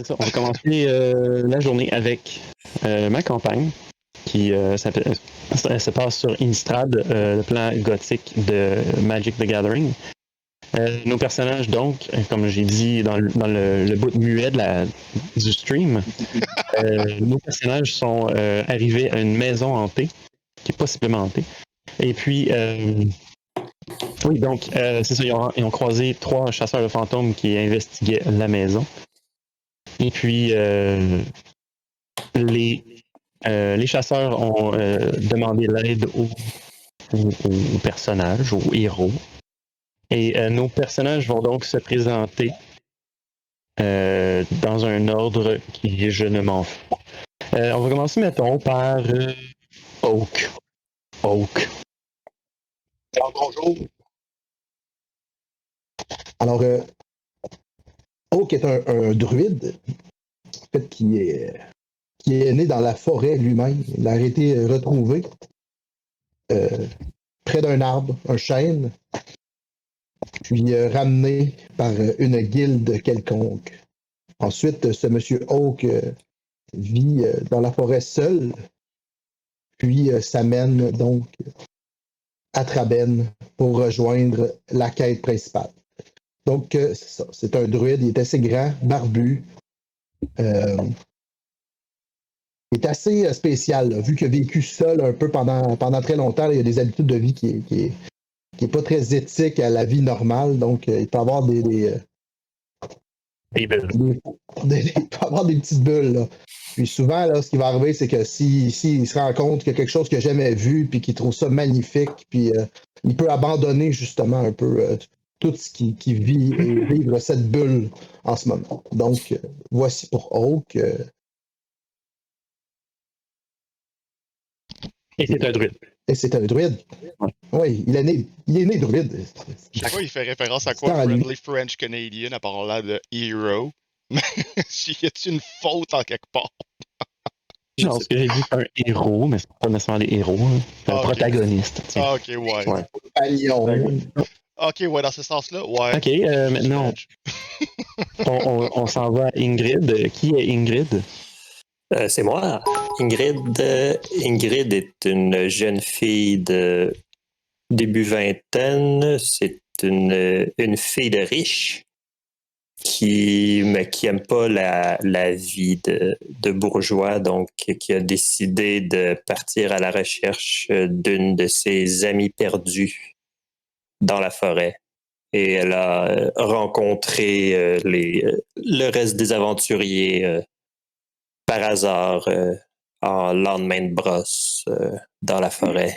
ça. On va commencer la journée avec ma campagne qui se passe sur Innistrad, le plan gothique de Magic the Gathering. Nos personnages, donc, comme j'ai dit dans le bout muet du stream, nos personnages sont arrivés à une maison hantée, qui est possiblement hantée. Et puis, oui, donc, c'est ça, ils ont croisé 3 chasseurs de fantômes qui investiguaient la maison. Et puis, les chasseurs ont demandé l'aide aux personnages, aux héros. Et nos personnages vont donc se présenter dans un ordre qui je ne m'en fous. On va commencer, mettons, par Oak. Oak. Alors, bonjour. Alors, Oak est un druide, en fait, qui est né dans la forêt lui-même. Il a été retrouvé près d'un arbre, un chêne, puis ramené par une guilde quelconque. Ensuite, ce monsieur Oak vit dans la forêt seul, puis s'amène donc à Traben pour rejoindre la quête principale. Donc, c'est ça. C'est un druide, il est assez grand, barbu. Il est assez spécial, là, vu qu'il a vécu seul un peu pendant très longtemps. Là, il a des habitudes de vie qui est pas très éthique à la vie normale. Donc, il peut avoir il peut avoir des petites bulles. Là. Puis souvent, là, ce qui va arriver, c'est que s'il se rend compte qu'il y a quelque chose qu'il n'a jamais vu, puis qu'il trouve ça magnifique, puis il peut abandonner justement un peu tout ce qui vit et vivre cette bulle en ce moment. Donc, voici pour Oak. Et c'est un druide. Et c'est un druide. Ouais. Oui, il est né druide. Je sais pas, il fait référence à quoi, Friendly French Canadian, à part là de Hero. Y a-t-il une faute en quelque part? Genre, ce que j'ai dit, c'est un héros, mais c'est pas nécessairement des héros. Hein. C'est un protagoniste. Ah, ok, ouais. Ok, ouais, dans ce sens-là, ouais. Ok, maintenant, on s'en va à Ingrid. Qui est Ingrid? C'est moi. Ingrid est une jeune fille de début vingtaine. C'est une fille de riche qui aime pas la vie de bourgeois, donc qui a décidé de partir à la recherche d'une de ses amies perdues dans la forêt. Et elle a rencontré le reste des aventuriers par hasard en lendemain de brosse dans la forêt.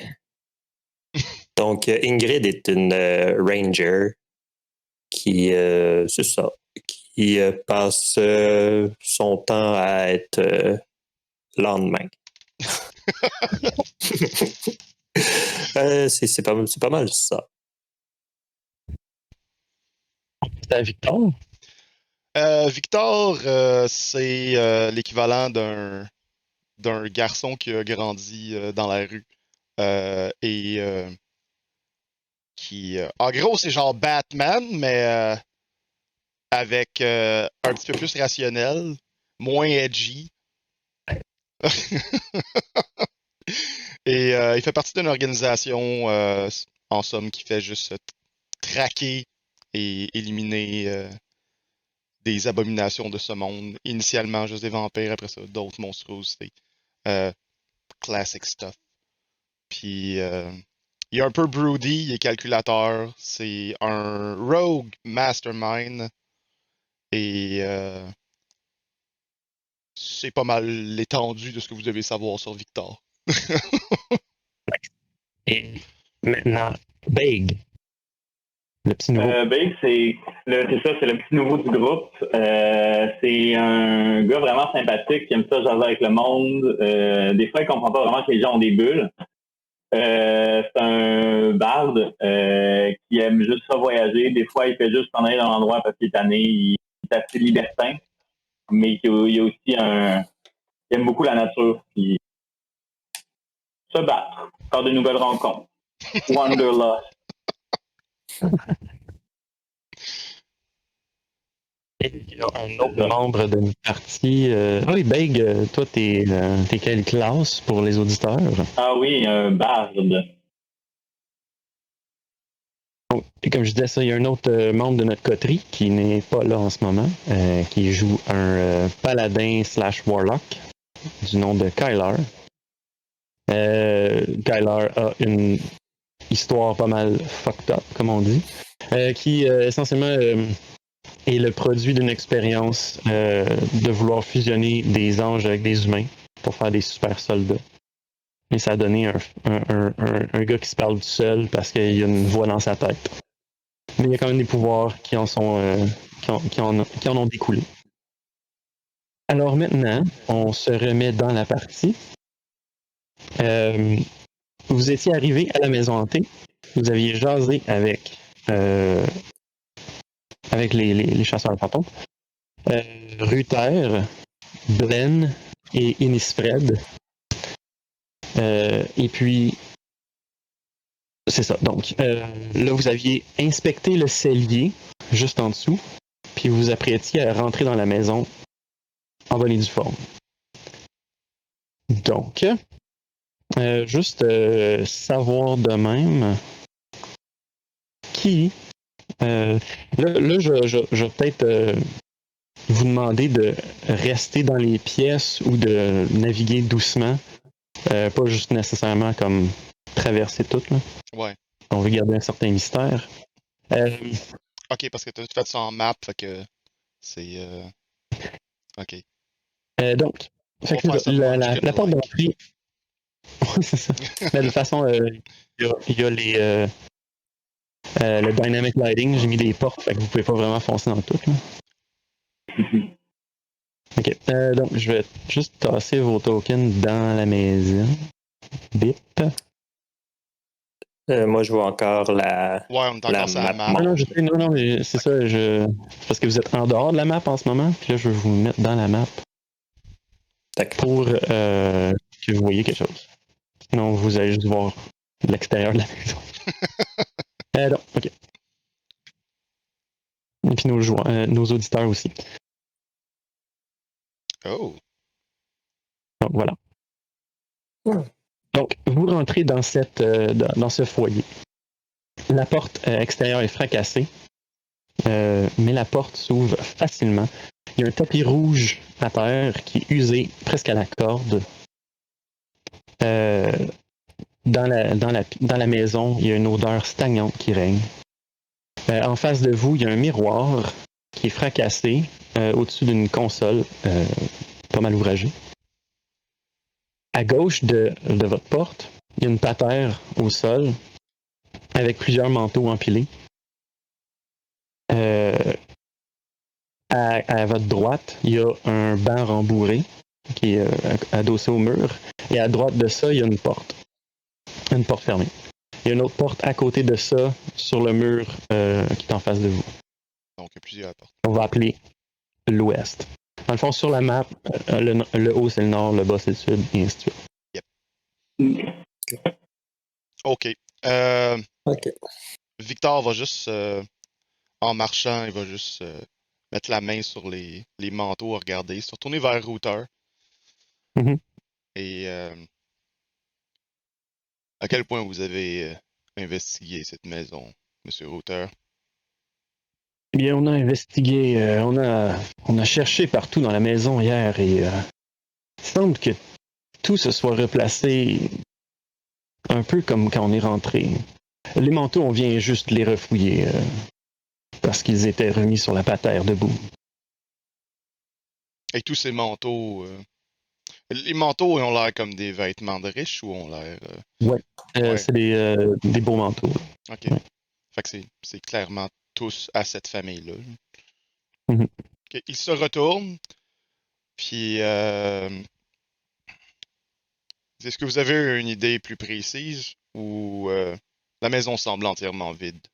Donc, Ingrid est une ranger qui, c'est ça, qui passe son temps à être lendemain. C'est pas mal ça. C'est à Victor? Victor, c'est l'équivalent d'un garçon qui a grandi dans la rue et qui, en gros, c'est genre Batman, mais avec un petit peu plus rationnel, moins edgy. Et il fait partie d'une organisation, en somme, qui fait juste traquer et éliminer des abominations de ce monde. Initialement, juste des vampires, après ça, d'autres monstruosités. Classic stuff. Puis, il est un peu broody, il est calculateur. C'est un rogue mastermind. Et c'est pas mal l'étendue de ce que vous devez savoir sur Victor. Et maintenant, Big. Le petit nouveau. Big, c'est ça, c'est le petit nouveau du groupe. C'est un gars vraiment sympathique qui aime ça jaser avec le monde. Des fois, il comprend pas vraiment que les gens ont des bulles. C'est un barde qui aime juste ça voyager. Des fois, il fait juste s'en aller dans l'endroit parce qu'il est tanné. Il est assez libertin. Mais il y a aussi il aime beaucoup la nature. Puis se battre, faire de nouvelles rencontres. Wanderlust. Et il y a un autre membre de notre partie. Ah oui, Beg, toi, t'es quelle classe pour les auditeurs? Ah oui, un barde. Donc, et comme je disais ça, il y a un autre membre de notre coterie qui n'est pas là en ce moment, qui joue un paladin / warlock du nom de Kylar. Kylar a une histoire pas mal fucked up, comme on dit, qui essentiellement est le produit d'une expérience de vouloir fusionner des anges avec des humains pour faire des super soldats. Et ça a donné un gars qui se parle tout seul parce qu'il y a une voix dans sa tête. Mais il y a quand même des pouvoirs qui en ont découlé. Alors maintenant, on se remet dans la partie. Vous étiez arrivé à la maison hantée. Vous aviez jasé avec les chasseurs fantômes. Ruther, Blen et Innisfred. Et puis, c'est ça. Donc, là, vous aviez inspecté le cellier juste en dessous, puis vous vous apprêtiez à rentrer dans la maison en bonne et due forme. Donc, juste savoir de même qui. Là, je vais peut-être vous demander de rester dans les pièces ou de naviguer doucement. Pas juste nécessairement comme traverser tout. Là. Ouais. On veut garder un certain mystère. Ok, parce que tu as fait ça en map, fait que c'est. Ok. Donc, On va faire ça la porte d'entrée. C'est ça. Mais de toute façon, il y a les. Le dynamic lighting, j'ai mis des portes, fait que vous pouvez pas vraiment foncer dans tout. Là. Ok, donc je vais juste tasser vos tokens dans la maison. Bip. Moi, je vois encore la. Ouais, on est encore sur la map. Non, mais c'est ça, parce que vous êtes en dehors de la map en ce moment, puis là, je vais vous mettre dans la map pour que vous voyez quelque chose. Sinon, vous allez juste voir l'extérieur de la maison. Non, ok. Et puis nos auditeurs aussi. Oh. Donc, voilà. Donc, vous rentrez dans ce foyer. La porte extérieure est fracassée, mais la porte s'ouvre facilement. Il y a un tapis rouge à terre qui est usé presque à la corde. Dans la maison, il y a une odeur stagnante qui règne. En face de vous, il y a un miroir qui est fracassé au-dessus d'une console pas mal ouvragée. À gauche de votre porte, il y a une patère au sol avec plusieurs manteaux empilés. À votre droite, il y a un banc rembourré qui est adossé au mur. Et à droite de ça, il y a une porte. Une porte fermée. Il y a une autre porte à côté de ça, sur le mur qui est en face de vous. Donc, il y a plusieurs portes. On va appeler l'ouest. Dans le fond, sur la map, le haut, c'est le nord, le bas, c'est le sud, et ainsi de suite. Yep. OK. OK. Victor va juste, en marchant, il va juste mettre la main sur les manteaux à regarder, se retourner vers Router. Mm-hmm. Et à quel point vous avez investigué cette maison, Monsieur Router? Eh bien, on a investigué, on a cherché partout dans la maison hier et il semble que tout se soit replacé un peu comme quand on est rentré. Les manteaux, on vient juste les refouiller parce qu'ils étaient remis sur la patère debout. Et tous ces manteaux, les manteaux ont l'air comme des vêtements de riches ou ont l'air... Ouais, ouais. c'est des beaux manteaux. OK. Ouais. Fait que c'est clairement tous à cette famille-là. Mm-hmm. Okay. Il se retourne, puis est-ce que vous avez une idée plus précise ou la maison semble entièrement vide?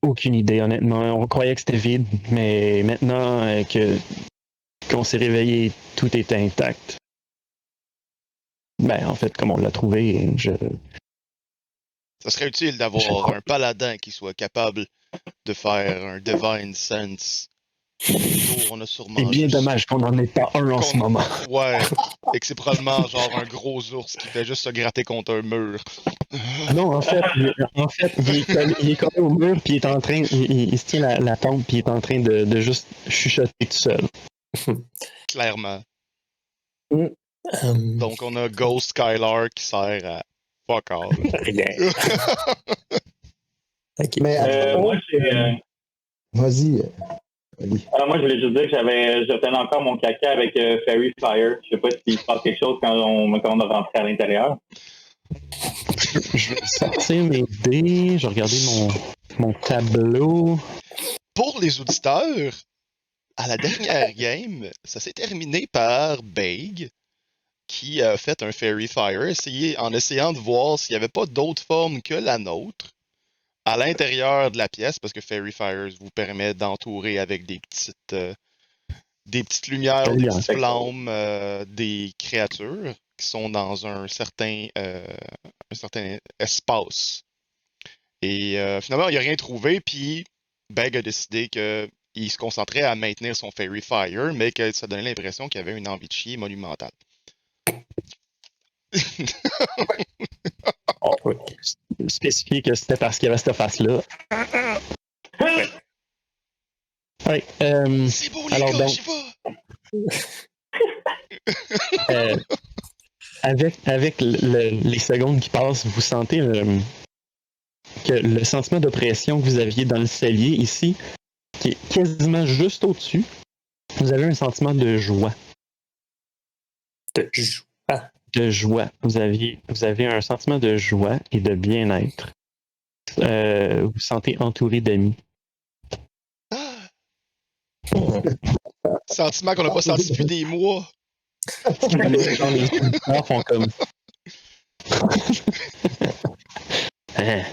Aucune idée, honnêtement. On croyait que c'était vide, mais maintenant qu'on s'est réveillé, tout était intact. Ben, en fait, comme on l'a trouvé, Ça serait utile d'avoir un paladin qui soit capable de faire un Divine Sense. On a sûrement C'est bien juste- dommage qu'on n'en ait pas un en ce moment. Ouais, et que c'est probablement genre un gros ours qui fait juste se gratter contre un mur. Non, en fait, il est collé au mur, puis il est en train, il se tient la pompe, puis il est en train de juste chuchoter tout seul. Clairement. Hum, Donc on a Ghost Skylar qui sert à fuck all. Rien. Ok. Mais Moi, vas-y. Ali. moi, je voulais juste dire que j'obtenais encore mon caca avec Fairy Fire. Je sais pas s'il se passe quelque chose quand on a rentré à l'intérieur. Je vais sortir mes dés, je vais regarder mon tableau. Pour les auditeurs, à la dernière game, ça s'est terminé par Baig qui a fait un Fairy Fire en essayant de voir s'il n'y avait pas d'autres formes que la nôtre à l'intérieur de la pièce, parce que Fairy Fires vous permet d'entourer avec des petites lumières, des petites flammes, des créatures qui sont dans un certain espace. Et finalement, il n'y a rien trouvé, puis Beg a décidé qu'il se concentrait à maintenir son Fairy Fire, mais que ça donnait l'impression qu'il y avait une envie de chier monumentale. Oui. Spécifier que c'était parce qu'il y avait cette face-là. Ouais, C'est beau, les alors gars, donc- j'y vais! avec les secondes qui passent, vous sentez que le sentiment d'oppression que vous aviez dans le cellier ici, qui est quasiment juste au-dessus, vous avez un sentiment de joie. De joie. Vous avez un sentiment de joie et de bien-être. Vous vous sentez entouré d'amis. Sentiment qu'on n'a pas senti depuis des mois. Genre, les auditeurs font comme. Hein.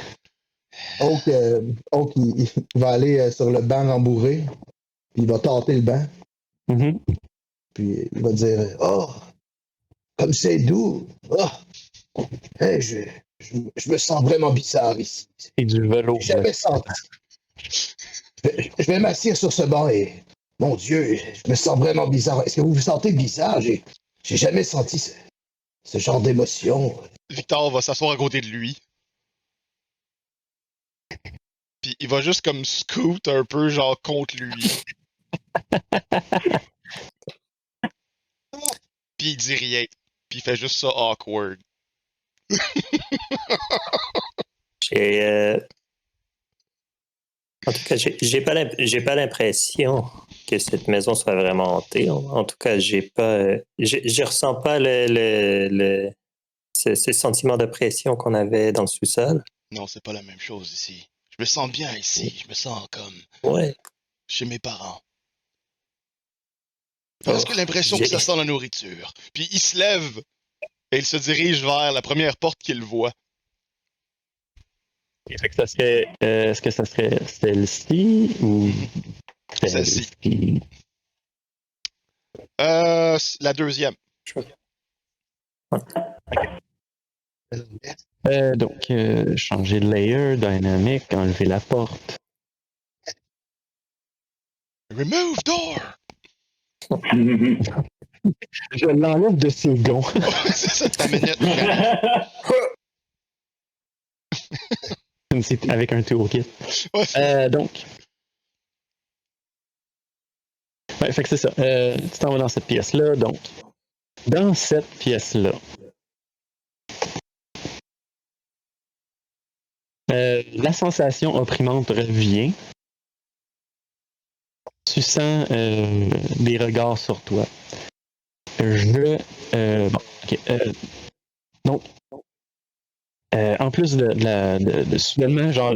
Oak, il va aller sur le banc rembourré, puis il va tâter le banc, Mhm. puis il va dire Oh, comme c'est doux! Oh, hey, je me sens vraiment bizarre ici. Et du velours. J'ai jamais senti. Je vais m'asseoir sur ce banc et. Mon Dieu, je me sens vraiment bizarre. Est-ce que vous vous sentez bizarre? J'ai jamais senti ce genre d'émotion. Victor va s'asseoir à côté de lui. Puis il va juste comme scoot un peu genre contre lui. Puis il dit rien. Puis il fait juste ça awkward. En tout cas, j'ai pas l'impression que cette maison soit vraiment hantée. En tout cas, je ressens pas ce sentiment de pression qu'on avait dans le sous-sol. Non, c'est pas la même chose ici. Je me sens bien ici. Je me sens comme Ouais. chez mes parents. Presque l'impression que ça sent la nourriture. Puis il se lève et il se dirige vers la première porte qu'il voit. Fait que ça serait, est-ce que ça serait celle-ci ou Celle-ci. La deuxième. Donc, changer de layer, dynamic, enlever la porte. Remove door! Je l'enlève de ses gonds. C'est ça ta minute. C'est avec un toolkit. Ouais. Donc. Ouais, fait que c'est ça. Tu t'en vas dans cette pièce-là. Donc, dans cette pièce-là, la sensation opprimante revient. Tu sens des regards sur toi. Bon, ok. Donc, en plus de soudainement, genre,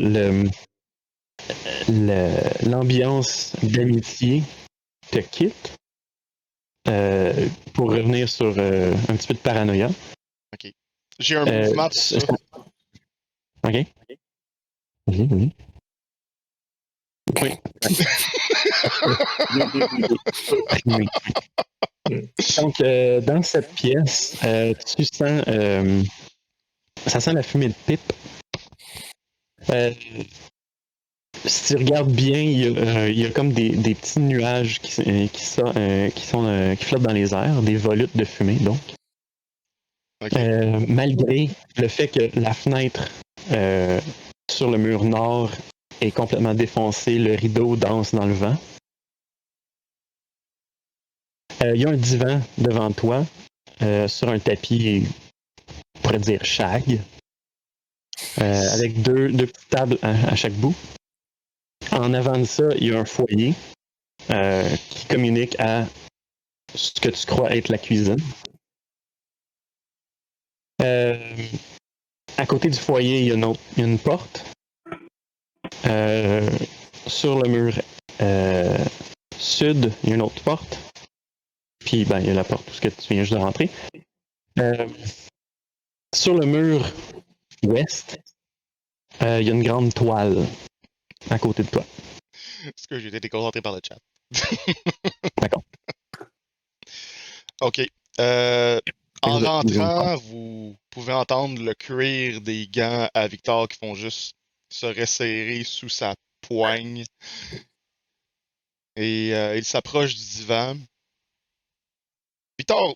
l'ambiance d'amitié te quitte pour revenir sur un petit peu de paranoïa. Ok. J'ai un mouvement pour ça. Ok. Oui. Oui. Donc, dans cette pièce, tu sens. Ça sent la fumée de pipe. Si tu regardes bien, il y a comme des petits nuages qui flottent dans les airs, des volutes de fumée, donc. Ok. Malgré le fait que la fenêtre sur le mur nord est complètement défoncée, le rideau danse dans le vent. Il y a un divan devant toi, sur un tapis, on pourrait dire shag, avec deux petites tables à chaque bout. En avant de ça, il y a un foyer qui communique à ce que tu crois être la cuisine. À côté du foyer, il y a une porte. Sur le mur sud, il y a une autre porte. Puis, il y a la porte, tout ce que tu viens juste de rentrer. Sur le mur ouest, il y a une grande toile à côté de toi. Est-ce que j'ai été déconcentré par le chat? D'accord. OK. En rentrant, vous pouvez entendre le cuir des gants à Victor qui font juste se resserrer sous sa poigne. Et il s'approche du divan. Victor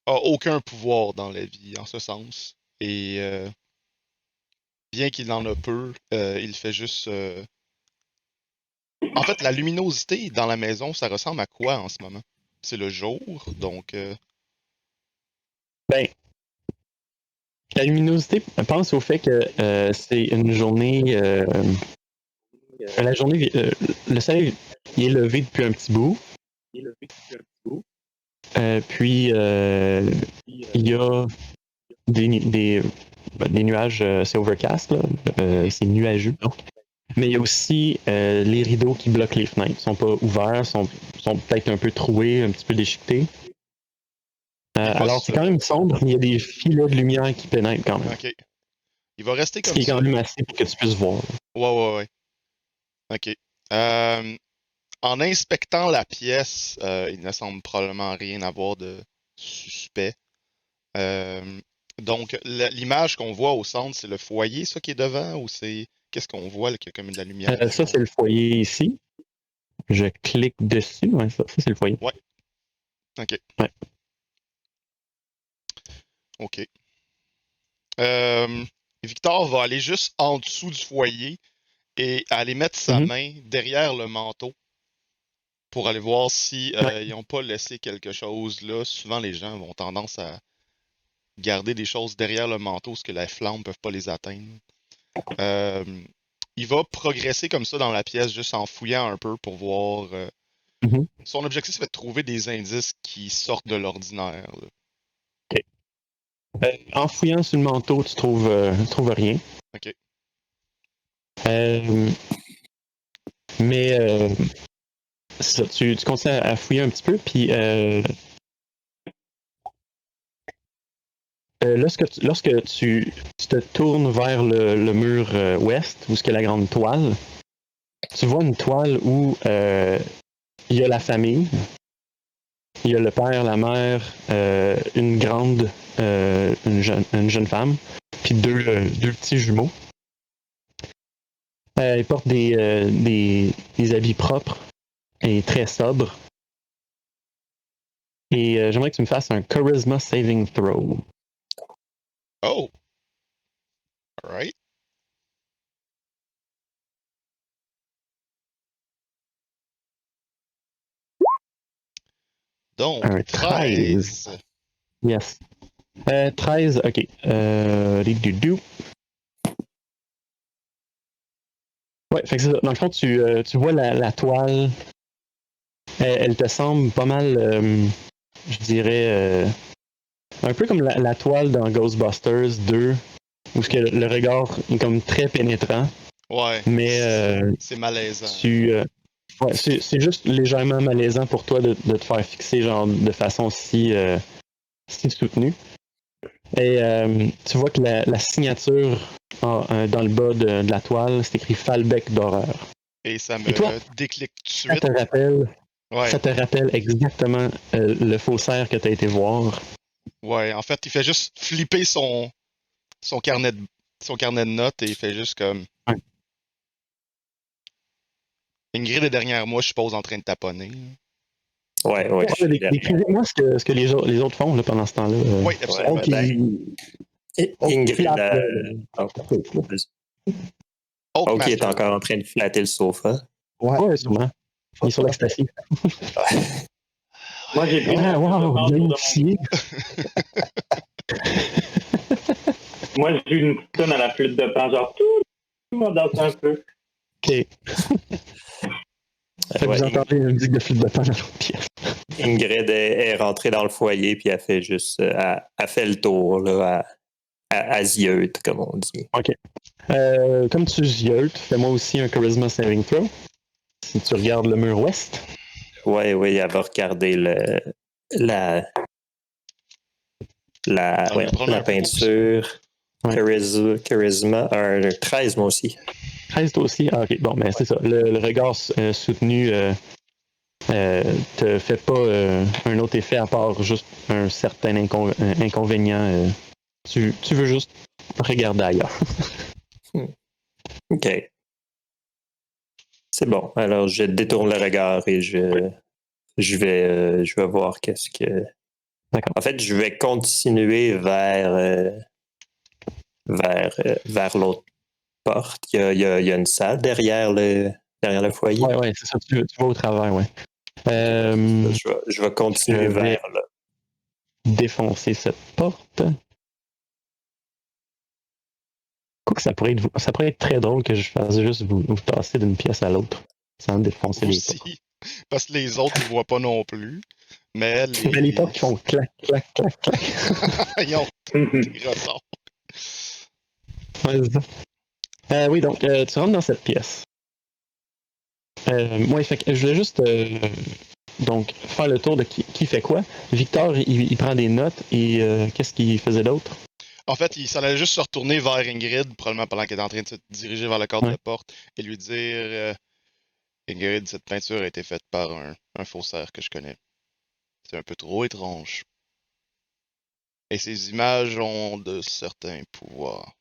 a aucun pouvoir dans la vie, en ce sens. Et bien qu'il en a peu, il fait juste... En fait, la luminosité dans la maison, ça ressemble à quoi en ce moment? C'est le jour, donc... La luminosité, pense au fait que c'est une journée... la journée... le soleil il est levé depuis un petit bout. Puis, il y a des nuages, c'est overcast, là, c'est nuageux. Donc. Mais il y a aussi les rideaux qui bloquent les fenêtres. Ils ne sont pas ouverts, sont peut-être un peu troués, un petit peu déchiquetés. Alors, c'est quand même sombre, mais il y a des filets de lumière qui pénètrent quand même. OK. Il va rester comme ça. Ce qui est ça. quand même assez pour que tu puisses voir. Ouais. OK. En inspectant la pièce, il ne semble probablement rien avoir de suspect. Donc, l'image qu'on voit au centre, c'est le foyer, ça, qui est devant, ou c'est... Qu'est-ce qu'on voit, là, qui a comme de la lumière? Ça, c'est le foyer ici. Je clique dessus. Ouais, ça c'est le foyer. Ouais. OK. Ouais. OK. Victor va aller juste en dessous du foyer et aller mettre sa main derrière le manteau pour aller voir si ils n'ont pas laissé quelque chose là. Souvent, les gens ont tendance à garder des choses derrière le manteau parce que la flamme ne peut pas les atteindre. Il va progresser comme ça dans la pièce juste en fouillant un peu pour voir. Son objectif, c'est de trouver des indices qui sortent de l'ordinaire. OK. En fouillant sur le manteau, tu trouves rien. OK. Mais ça, tu continues à fouiller un petit peu, puis lorsque tu te tournes vers le mur ouest, où est-ce qu'il y a la grande toile, tu vois une toile où il y a la famille, il y a le père, la mère, une jeune femme, puis deux petits jumeaux. Ils portent des habits propres et très sobres. Et j'aimerais que tu me fasses un Charisma Saving Throw. Oh! Alright. Donc, Un 13. Yes. 13, ok. Ouais, fait que c'est ça. Dans le fond, tu vois la toile. Elle te semble pas mal, je dirais, un peu comme la toile dans Ghostbusters 2, où le regard est comme très pénétrant. Ouais. Mais c'est malaisant. Ouais, c'est juste légèrement malaisant pour toi de te faire fixer genre de façon si soutenue. Et tu vois que la signature dans le bas de la toile, c'est écrit Falbec d'horreur. Et ça me déclique tout de suite. Ça te rappelle exactement le faussaire que tu as été voir. Ouais, en fait, il fait juste flipper son carnet son carnet de notes et il fait juste comme. Ouais. Ingrid est derrière moi, je suppose, en train de taponner. Ouais, je suis derrière. Décrivez-moi ce que les autres font là, pendant ce temps-là. Oui, absolument. Ok. Ingrid, flatte, Oak Ok, est Master. encore en train de flatter le sofa. Ouais. Ouais, sûrement. Il est sur l'ecstasy. Moi, j'ai pris Ah, wow, bien initié. Moi, j'ai eu une petite tonne à la flûte de pan, genre tout le monde danse un peu. OK. Fait que vous entendez la musique de flûte de pan dans l'autre pièce. Ingrid est rentrée dans le foyer, puis elle fait juste. Elle fait le tour, là, à zieute, comme on dit. OK. Comme tu ziotes, fais-moi aussi un Charisma Saving Throw. Si tu regardes le mur ouest. Oui, elle va regarder la peinture. Ouais. Charisma, un 13, moi aussi. 13 toi aussi? Ah, OK. Bon, ben c'est ça. Le regard soutenu te fait pas un autre effet à part juste un certain inconvénient. Tu veux juste regarder ailleurs. OK. C'est bon. Alors, je détourne le regard et je vais voir qu'est-ce que... D'accord. En fait, je vais continuer vers l'autre porte. Il y a une salle derrière le foyer. Ouais, c'est ça. Tu vas au travers, ouais. Je vais continuer vers là. Défoncer cette porte. Quoique ça pourrait être très drôle que je fasse juste vous tasser d'une pièce à l'autre sans défoncer les portes. Aussi. Parce que les autres, ils voient pas non plus. Mais Les portes qui font clac, clac, clac, clac. Ils ont des ressorts. Ouais, c'est ça. Oui, donc, tu rentres dans cette pièce. Moi, fait que je voulais juste donc faire le tour de qui fait quoi. Victor, il prend des notes et qu'est-ce qu'il faisait d'autre? En fait, il s'en allait juste se retourner vers Ingrid, probablement pendant qu'elle est en train de se diriger vers le cadre de porte, et lui dire Ingrid, cette peinture a été faite par un faussaire que je connais. C'est un peu trop étrange. Et ces images ont de certains pouvoirs.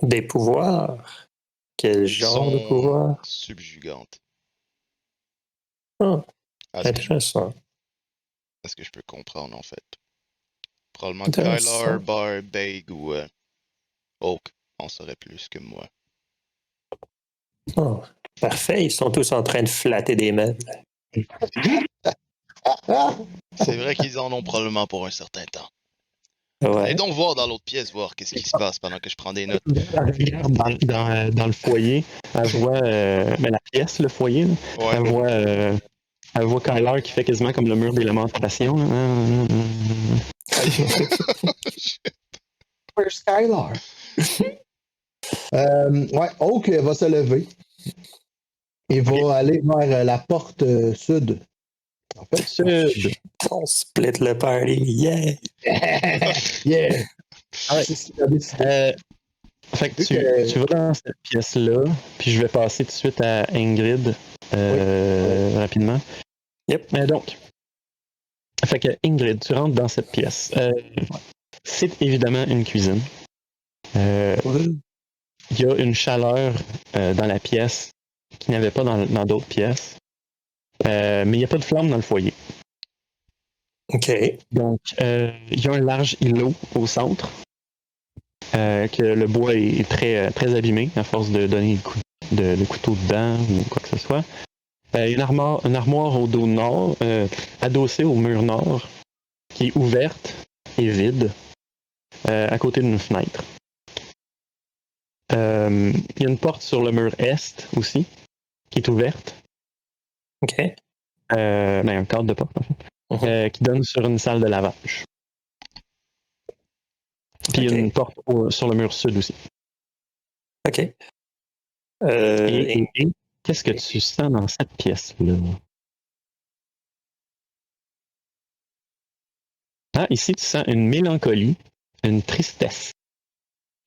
Des pouvoirs? Quel genre de pouvoirs? Subjugantes. Ah, À ce intéressant. que je peux comprendre, en fait. Probablement Intéressant. Kylar, Bar, Beg ou Oak en saurait plus que moi. Oh, parfait, ils sont tous en train de flatter des meubles. C'est vrai qu'ils en ont probablement pour un certain temps. Ouais. Allez donc voir dans l'autre pièce, voir qu'est-ce qui se passe pendant que je prends des notes. Elle regarde dans le foyer, elle voit la pièce, le foyer, là. Ouais. Elle voit Kyler qui fait quasiment comme le mur des lamentations. Skylar. Ouais, Oak va se lever et va aller vers la porte sud. En fait, Sud. On split le party, yeah! Yeah! Ouais. C'est ce qu'il a décidé. Fait que tu vas dans cette pièce-là, puis je vais passer tout de suite à Ingrid rapidement. Yep. Donc, fait que Ingrid, tu rentres dans cette pièce. C'est évidemment une cuisine. Il y a une chaleur dans la pièce qu'il n'y avait pas dans d'autres pièces. Mais il n'y a pas de flamme dans le foyer. OK. Donc, il y a un large îlot au centre. Que le bois est très, très abîmé à force de donner de couteaux dedans ou quoi que ce soit. Une armoire au dos nord, adossée au mur nord, qui est ouverte et vide, à côté d'une fenêtre. Il y a une porte sur le mur est aussi, qui est ouverte. OK. Un cadre de porte, en fait, qui donne sur une salle de lavage. Puis il y a une porte sur le mur sud aussi. OK. Et qu'est-ce que tu sens dans cette pièce-là? Ah, ici, tu sens une mélancolie, une tristesse.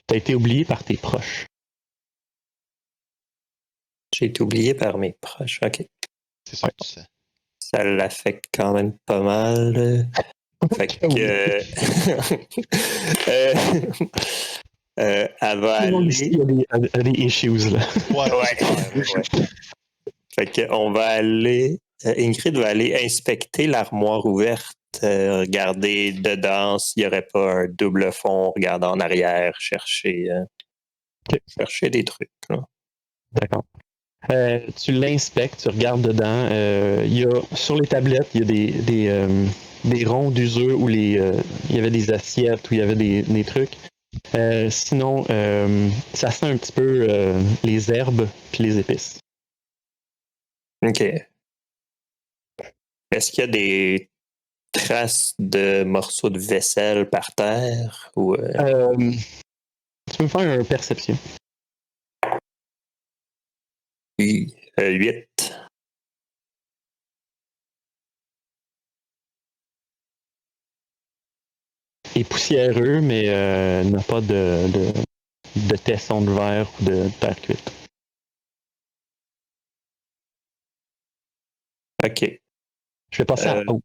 Tu as été oublié par tes proches. J'ai été oublié par mes proches, OK. C'est ça que tu sais. Ça l'affecte quand même pas mal. Fait que. Elle va aller. Il y a des issues, là. Ouais. Fait qu'on va aller. Ingrid va aller inspecter l'armoire ouverte, regarder dedans s'il n'y aurait pas un double fond, regarder en arrière, chercher des trucs. Là. D'accord. Tu l'inspectes, tu regardes dedans. Sur les tablettes, il y a des ronds d'usure où il y avait des assiettes, où il y avait des trucs. Sinon, ça sent un petit peu les herbes puis les épices. OK. Est-ce qu'il y a des traces de morceaux de vaisselle par terre? Ou, Tu peux me faire une perception. Oui, 8. Il est poussiéreux, mais n'a pas de tesson de verre ou de terre cuite. OK. Je vais passer à Oak.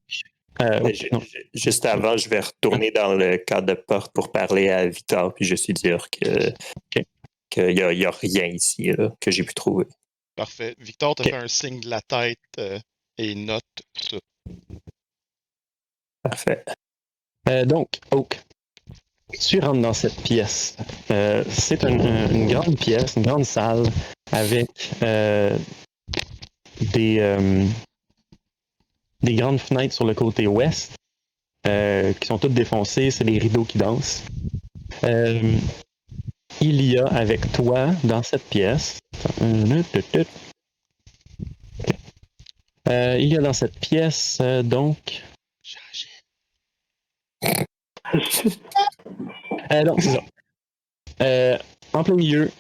Juste avant, je vais retourner dans le cadre de porte pour parler à Victor, puis je suis dire qu'il n'y a rien ici là, que j'ai pu trouver. Parfait. Victor te fait un signe de la tête et note ça. Parfait. Donc, Oak, tu rentres dans cette pièce. C'est une grande pièce, une grande salle avec des grandes fenêtres sur le côté ouest qui sont toutes défoncées. C'est des rideaux qui dansent. Il y a avec toi dans cette pièce. Il y a dans cette pièce donc. Donc, c'est ça. En plein milieu,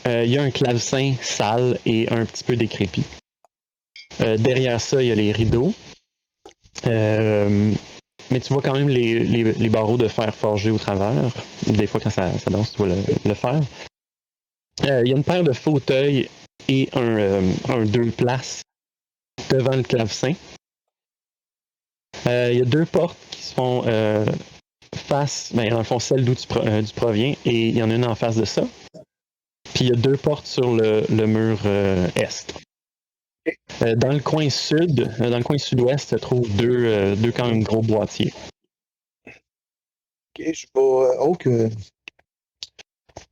il y a un clavecin sale et un petit peu décrépit. Derrière ça, il y a les rideaux. Mais tu vois quand même les barreaux de fer forgés au travers. Des fois, quand ça danse, tu vois le fer. Il y a une paire de fauteuils et un 2 places devant le clavecin. Il y a 2 portes qui se font face, dans le fond, celle d'où tu proviens, et il y en a une en face de ça. Puis il y a 2 portes sur le mur est. Dans le coin sud-ouest, tu trouves deux quand même gros boîtiers. Ok, je vais. Oak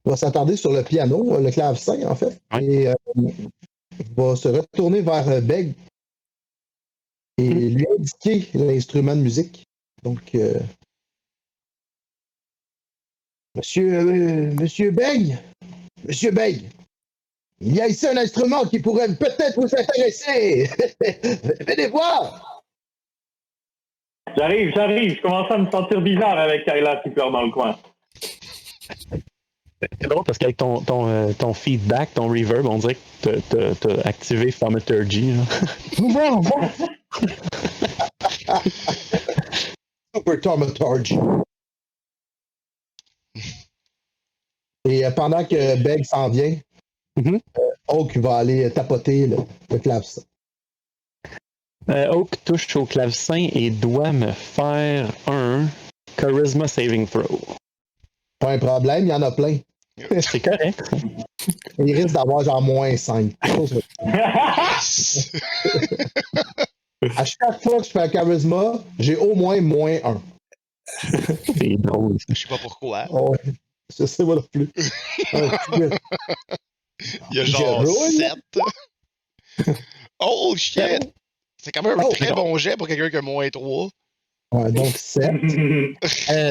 va s'attarder sur le piano, le clavecin, en fait. Ouais. Et va se retourner vers Beg et lui indiquer l'instrument de musique. Donc, Monsieur Beg, il y a ici un instrument qui pourrait peut-être vous intéresser. Venez voir. J'arrive. Je commence à me sentir bizarre avec Kayla qui pleure dans le coin. C'est drôle parce qu'avec ton feedback, ton reverb, on dirait que t'as activé Thaumaturgy. Super Thaumaturgy. Et pendant que Beg s'en vient, Oak va aller tapoter le clavecin. Oak touche au clavecin et doit me faire un Charisma Saving Throw. Pas un problème, il y en a plein. C'est correct. Il risque d'avoir genre -5. À chaque fois que je fais un charisma, j'ai au moins -1. C'est drôle. Je sais pas pourquoi. Oh, je sais pas non plus. Il y a genre 7. Oh shit! C'est quand même un très bon jet pour quelqu'un qui a -3. Ouais, donc 7.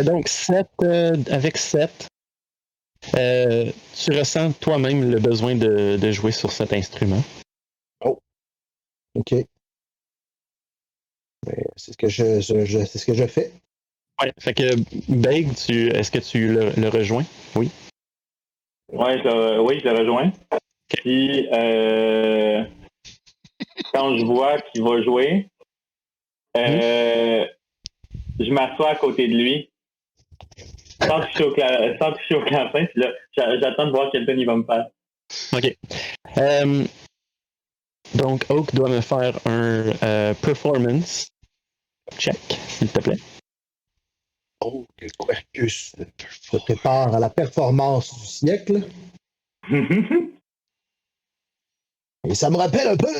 Donc 7, avec 7, tu ressens toi-même le besoin de jouer sur cet instrument. Oh. OK. Mais c'est ce que c'est ce que je fais. Ouais, fait que Beg, est-ce que tu le rejoins? Oui. Oui, je le rejoins. Okay. Puis, quand je vois qu'il va jouer, je m'assois à côté de lui, sans toucher au clavecin, puis là, j'attends de voir quel ton il va me faire. OK. Donc, Oak doit me faire un performance check, s'il te plaît. Oh, que Quercus se prépare à la performance du siècle. Et ça me rappelle un peu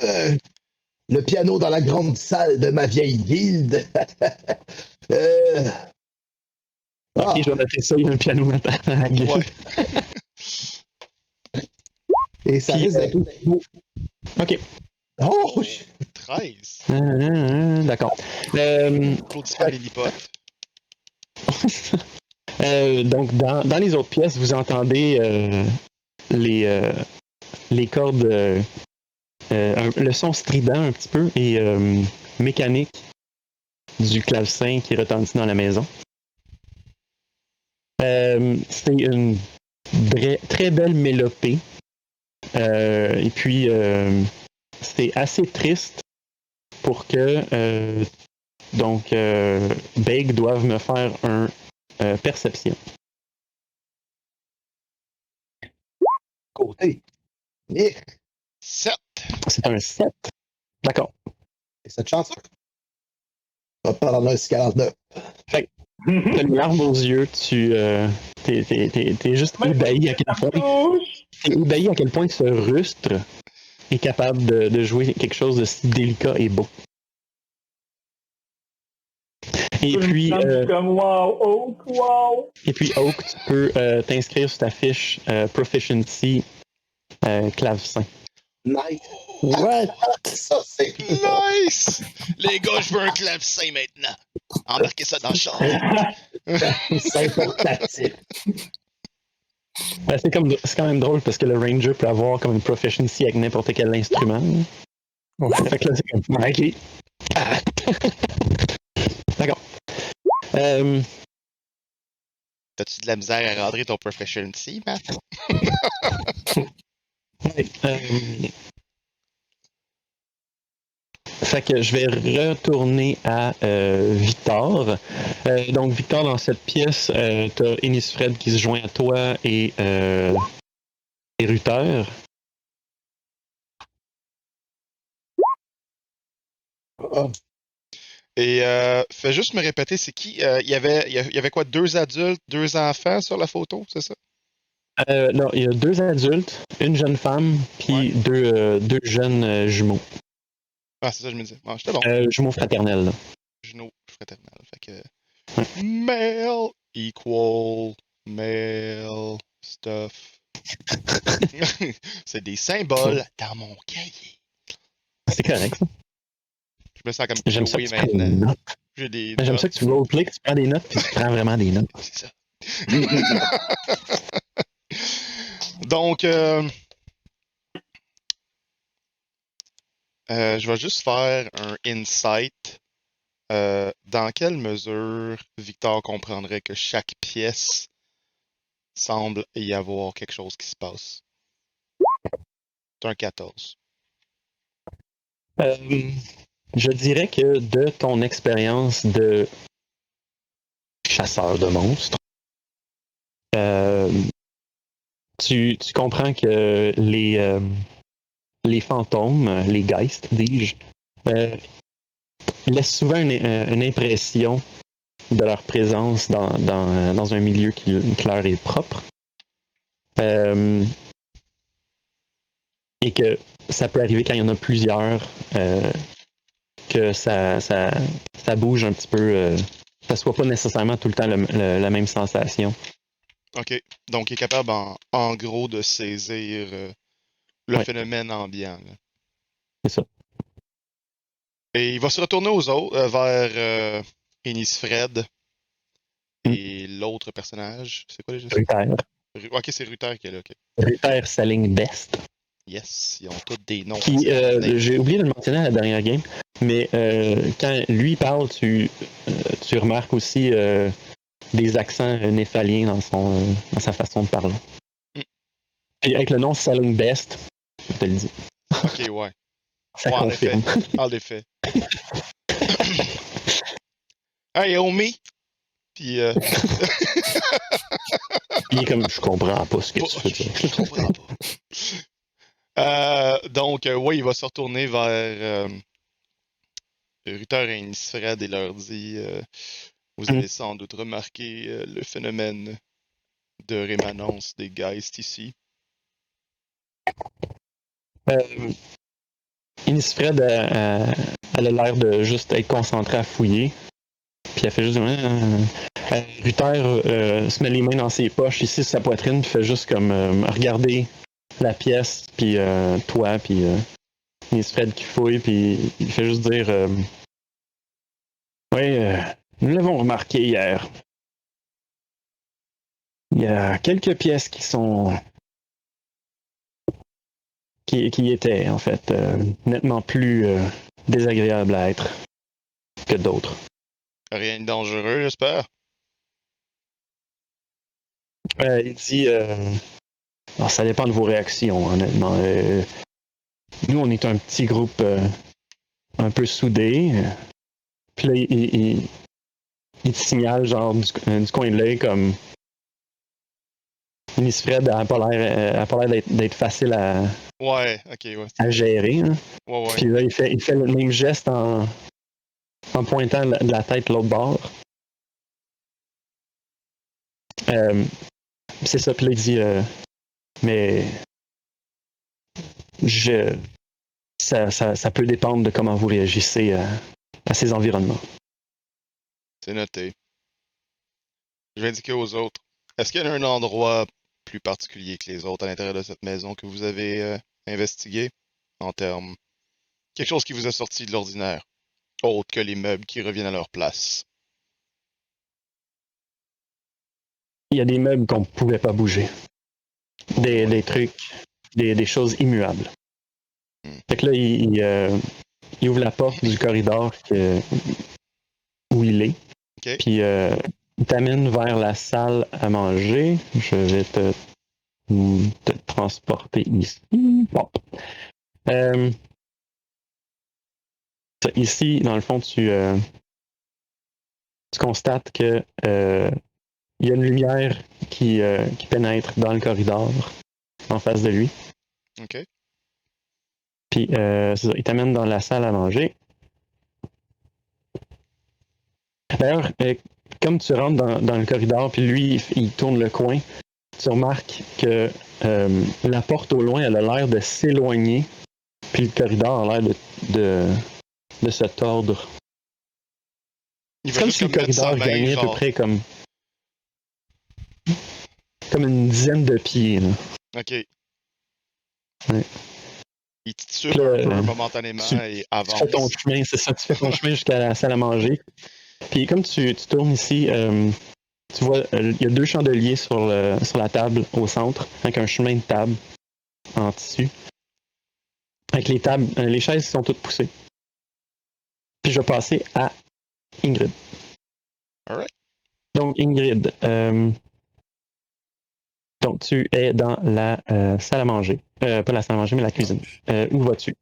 le piano dans la grande salle de ma vieille guilde. Ok, je vais noter ça, il y a un piano à la guilde. Ouais. Et ça Puis, risque d'être beau. Ok. Oh! 13. D'accord. Applaudissements Lilliput. Donc, dans les autres pièces, vous entendez les cordes, le son strident un petit peu et mécanique du clavecin qui retentit dans la maison. C'est une très belle mélopée. Et puis, c'est assez triste pour que Beg doive me faire un perception. Côté. Et 7. C'est un 7. D'accord. cette chanson? On parle en 49. T'as une larme aux yeux, t'es juste ébahi à quel point. T'es ébahi à quel point ce rustre est capable de jouer quelque chose de si délicat et beau. Et puis, comme wow, Oak, wow. Oak, tu peux t'inscrire sur ta fiche Proficiency clavecin. Nice. What? Ça, c'est Nice! Les gars, je veux un clavecin maintenant. Embarquez ça dans le char. c'est portatif. Ben, c'est quand même drôle parce que le Ranger peut avoir comme une proficiency avec n'importe quel instrument. Fait que là, c'est comme. Ok. Ah. D'accord. T'as-tu de la misère à rentrer ton proficiency, Matt? Fait que je vais retourner à Victor. Donc, Victor, dans cette pièce, t'as Innisfred qui se joint à toi et Ruther. Oh. Et fais juste me répéter, c'est qui? Il y avait quoi? 2 adultes, 2 enfants sur la photo, c'est ça? Non, il y a 2 adultes, une jeune femme, puis deux jeunes jumeaux. Ah, c'est ça, je me disais. Ah, j'étais bon. Jumeaux fraternels. Là. Jumeaux fraternels. Fait que. Male equal male stuff. C'est des symboles dans mon cahier. C'est correct, ça. Je me sens comme J'aime ça que Chloé tu prends des maintenant. notes. J'ai des J'aime notes. ça que tu roleplay, que tu prends des notes, puis tu prends vraiment des notes. C'est ça. Donc, je vais juste faire un insight. Dans quelle mesure Victor comprendrait que chaque pièce semble y avoir quelque chose qui se passe? C'est un 14. Je dirais que de ton expérience de chasseur de monstres, tu comprends que les fantômes, les geists, dis-je, laissent souvent une impression de leur présence dans un milieu qui leur est propre. Et que ça peut arriver quand il y en a plusieurs, que ça bouge un petit peu, ça soit pas nécessairement tout le temps la même sensation. OK. Donc, il est capable, en gros, de saisir le Ouais. phénomène ambiant. Là. C'est ça. Et il va se retourner aux autres, vers Innisfred et l'autre personnage. C'est quoi déjà ça? Ruther. Ok, c'est Ruther qui est là. Ok. Ruther Saling Best. Yes, ils ont tous des noms. Qui, j'ai oublié de le mentionner à la dernière game, mais quand lui parle, tu remarques aussi des accents néphaliens dans sa façon de parler. Et avec le nom Saling Best, je te le dis. Ok, ouais. Ça Ouais, confirme. En effet. Hey, Omi! Puis, Il est comme, je comprends pas ce que tu veux dire. Je comprends pas. Donc, ouais, il va se retourner vers Ruther et Innisfred et leur dit Vous avez sans doute remarqué le phénomène de rémanence des Geist ici. Innisfred, elle a l'air de juste être concentrée à fouiller. Puis elle fait juste... Ruther se met les mains dans ses poches ici sur sa poitrine, puis fait juste comme regarder la pièce, puis toi, puis Innisfred qui fouille, puis il fait juste dire oui, nous l'avons remarqué hier. Il y a quelques pièces qui sont... qui étaient, en fait, nettement plus désagréables à être que d'autres. Rien de dangereux, j'espère. Il dit... alors, ça dépend de vos réactions, honnêtement. Nous, on est un petit groupe un peu soudé. Puis là, il te signale, genre, du coin de l'œil, comme... Innisfred n'a pas l'air d'être facile à gérer. Hein. Ouais. Puis là, il fait le même geste en pointant la tête l'autre bord. C'est ça, puis là, il dit mais ça peut dépendre de comment vous réagissez à ces environnements. C'est noté. Je vais indiquer aux autres. Est-ce qu'il y a un endroit plus particulier que les autres à l'intérieur de cette maison que vous avez investigué en termes... quelque chose qui vous a sorti de l'ordinaire, autre que les meubles qui reviennent à leur place? Il y a des meubles qu'on ne pouvait pas bouger. Des trucs, des choses immuables. Fait que là, il ouvre la porte du corridor où il est. Okay. Puis il t'amène vers la salle à manger. Je vais te transporter ici. Bon. Ici, dans le fond, tu constates que il y a une lumière qui pénètre dans le corridor en face de lui. OK. Puis c'est ça, il t'amène dans la salle à manger. D'ailleurs, comme tu rentres dans le corridor, puis lui, il tourne le coin, tu remarques que la porte au loin, elle a l'air de s'éloigner, puis le corridor a l'air de se tordre. C'est comme si le corridor gagnait à peu près comme une dizaine de pieds. Là. OK. Ouais. Il titube un peu momentanément et avance. Tu fais ton chemin, c'est ça, tu fais ton chemin jusqu'à la salle à manger. Puis comme tu tournes ici, tu vois, il y a 2 chandeliers sur la table au centre, avec un chemin de table en tissu. Avec les chaises sont toutes poussées. Puis je vais passer à Ingrid. Alright. Donc Ingrid, donc tu es dans la salle à manger. Pas la salle à manger, mais la cuisine. Où vas-tu?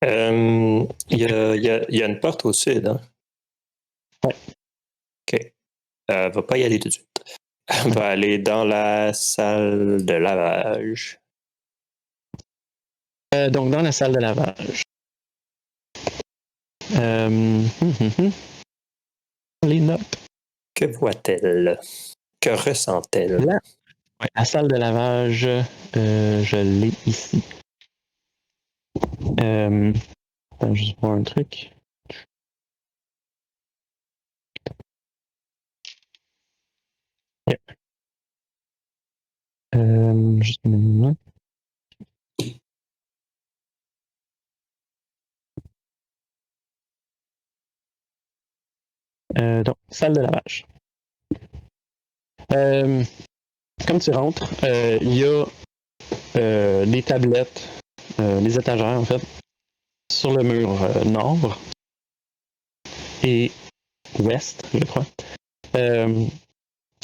Il y a une porte au sud, hein? Ouais. OK. Elle va pas y aller tout de suite. Elle va aller dans la salle de lavage. Donc, dans la salle de lavage. Les notes. Que voit-elle? Que ressent-elle? La salle de lavage, je l'ai ici. Attends, juste voir un truc. Juste un moment. Donc, salle de lavage. Comme tu rentres, il y a des tablettes, des étagères en fait, sur le mur nord et ouest, je crois,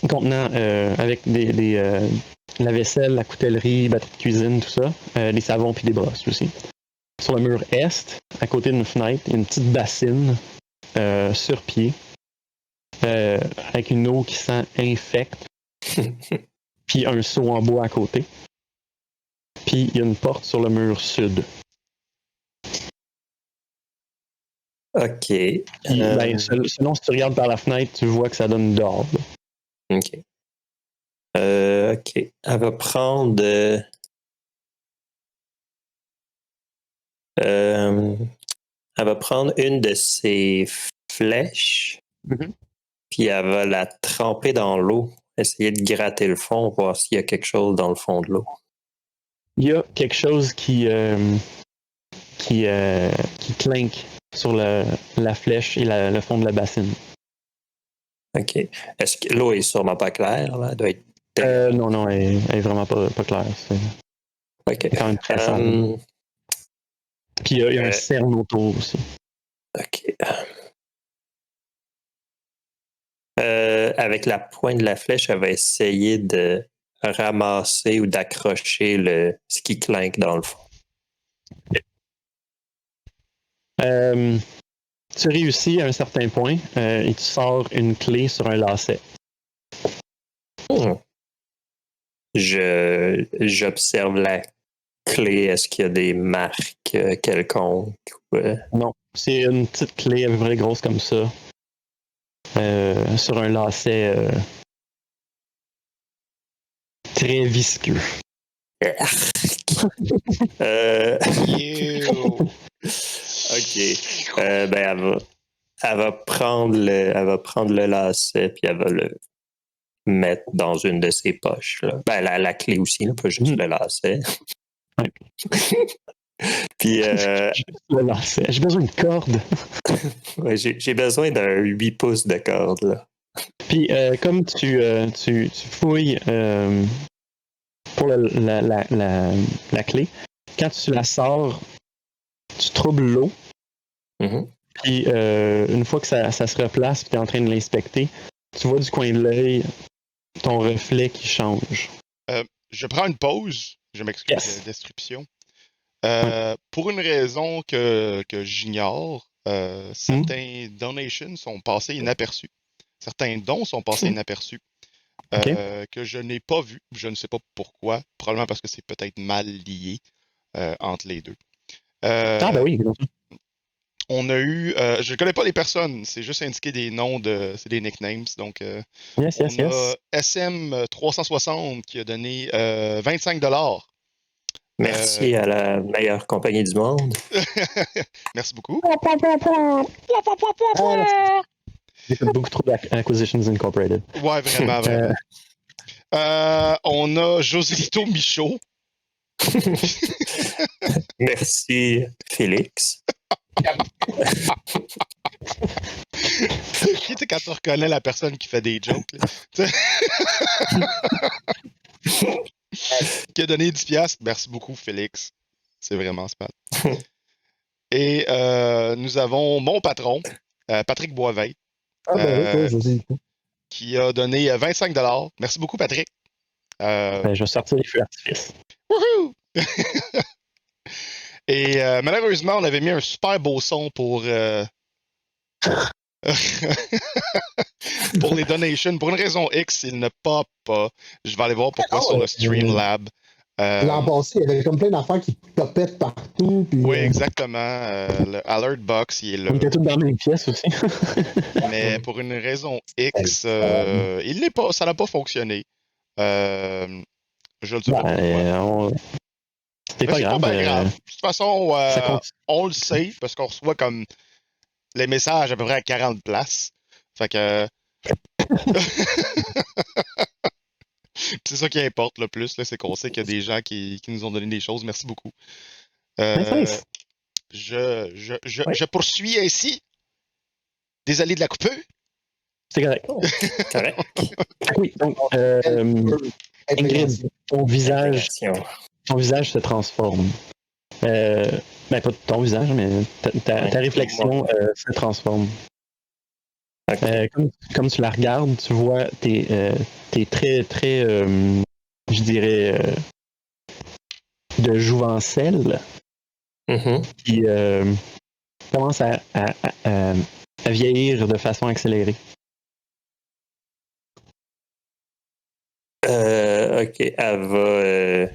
contenant avec la vaisselle, la coutellerie, batterie de cuisine, tout ça, des savons puis des brosses aussi. Sur le mur est, à côté d'une fenêtre, il y a une petite bassine sur pied, avec une eau qui sent infecte, puis un seau en bois à côté. Puis il y a une porte sur le mur sud. OK. Puis, selon si tu regardes par la fenêtre, tu vois que ça donne dehors. OK. OK. Elle va prendre. Elle va prendre une de ses flèches, puis elle va la tremper dans l'eau, essayer de gratter le fond, voir s'il y a quelque chose dans le fond de l'eau. Il y a quelque chose qui clinque sur la flèche et le fond de la bassine. OK. Est-ce que l'eau est sûrement pas claire, là? Elle doit être. Non, elle est vraiment pas claire. C'est OK. quand même très sale. Puis il y a un cerne autour aussi. OK. Avec la pointe de la flèche, elle va essayer de ramasser ou d'accrocher ce qui clinque dans le fond. Tu réussis à un certain point et tu sors une clé sur un lacet. J'observe la clé. Est-ce qu'il y a des marques quelconques? Non, c'est une petite clé à peu près grosse comme ça. Sur un lacet très visqueux. OK. Elle va prendre le lacet puis elle va le mettre dans une de ses poches. Là. Ben, la clé aussi, là, pas juste le lacet. Ouais. Puis le lacet. J'ai besoin de corde. Ouais, j'ai besoin d'un 8 pouces de corde. Là. Puis comme tu fouilles pour la clé, quand tu la sors, tu troubles l'eau. Mm-hmm. Puis une fois que ça se replace et tu es en train de l'inspecter, tu vois du coin de l'œil ton reflet qui change. Je prends une pause. Je m'excuse de la description. Pour une raison que j'ignore, certains donations sont passés inaperçus. Certains dons sont passés inaperçus. Que je n'ai pas vu. Je ne sais pas pourquoi. Probablement parce que c'est peut-être mal lié entre les deux. Ben oui. On a eu... je ne connais pas les personnes. C'est juste indiqué des noms c'est des nicknames. Donc, on a SM360 qui a donné 25$. Merci à la meilleure compagnie du monde. Merci beaucoup. J'ai fait beaucoup trop d'Acquisitions Incorporated. Ouais, vraiment, vraiment. On a Joselito Michaud. Merci, Félix. Qui était quand tu reconnais la personne qui fait des jokes? Qui a donné 10$. Merci beaucoup, Félix. C'est vraiment smart. Et nous avons mon patron, Patrick Boisveille. Qui a donné 25$. Merci beaucoup, Patrick. Je vais sortir les feux d'artifice. Wouhou! Et malheureusement, on avait mis un super beau son pour pour les donations. Pour une raison X, il ne pop pas. Je vais aller voir pourquoi sur le Streamlab. L'an passé, il y avait comme plein d'affaires qui popaient partout. Puis, oui, exactement. Le Alert Box, il est là. On était tous dans la même pièce aussi. Mais pour une raison X, il n'est pas, ça n'a pas fonctionné. Je le sais pas. C'est pas grave. Pas grave. De toute façon, on le sait parce qu'on reçoit comme les messages à peu près à 40 places. Fait que. C'est ça qui importe le plus, là, c'est qu'on sait qu'il y a des gens qui nous ont donné des choses. Merci beaucoup. Je poursuis ainsi. Désolé de la coupure. C'est correct. Correct. Oui, donc, Ingrid, ton visage se transforme. Pas ton visage, mais ta réflexion se transforme. Okay. Comme tu la regardes, tu vois t'es très, très, je dirais, de jouvencelle qui commence à vieillir de façon accélérée. OK, elle va...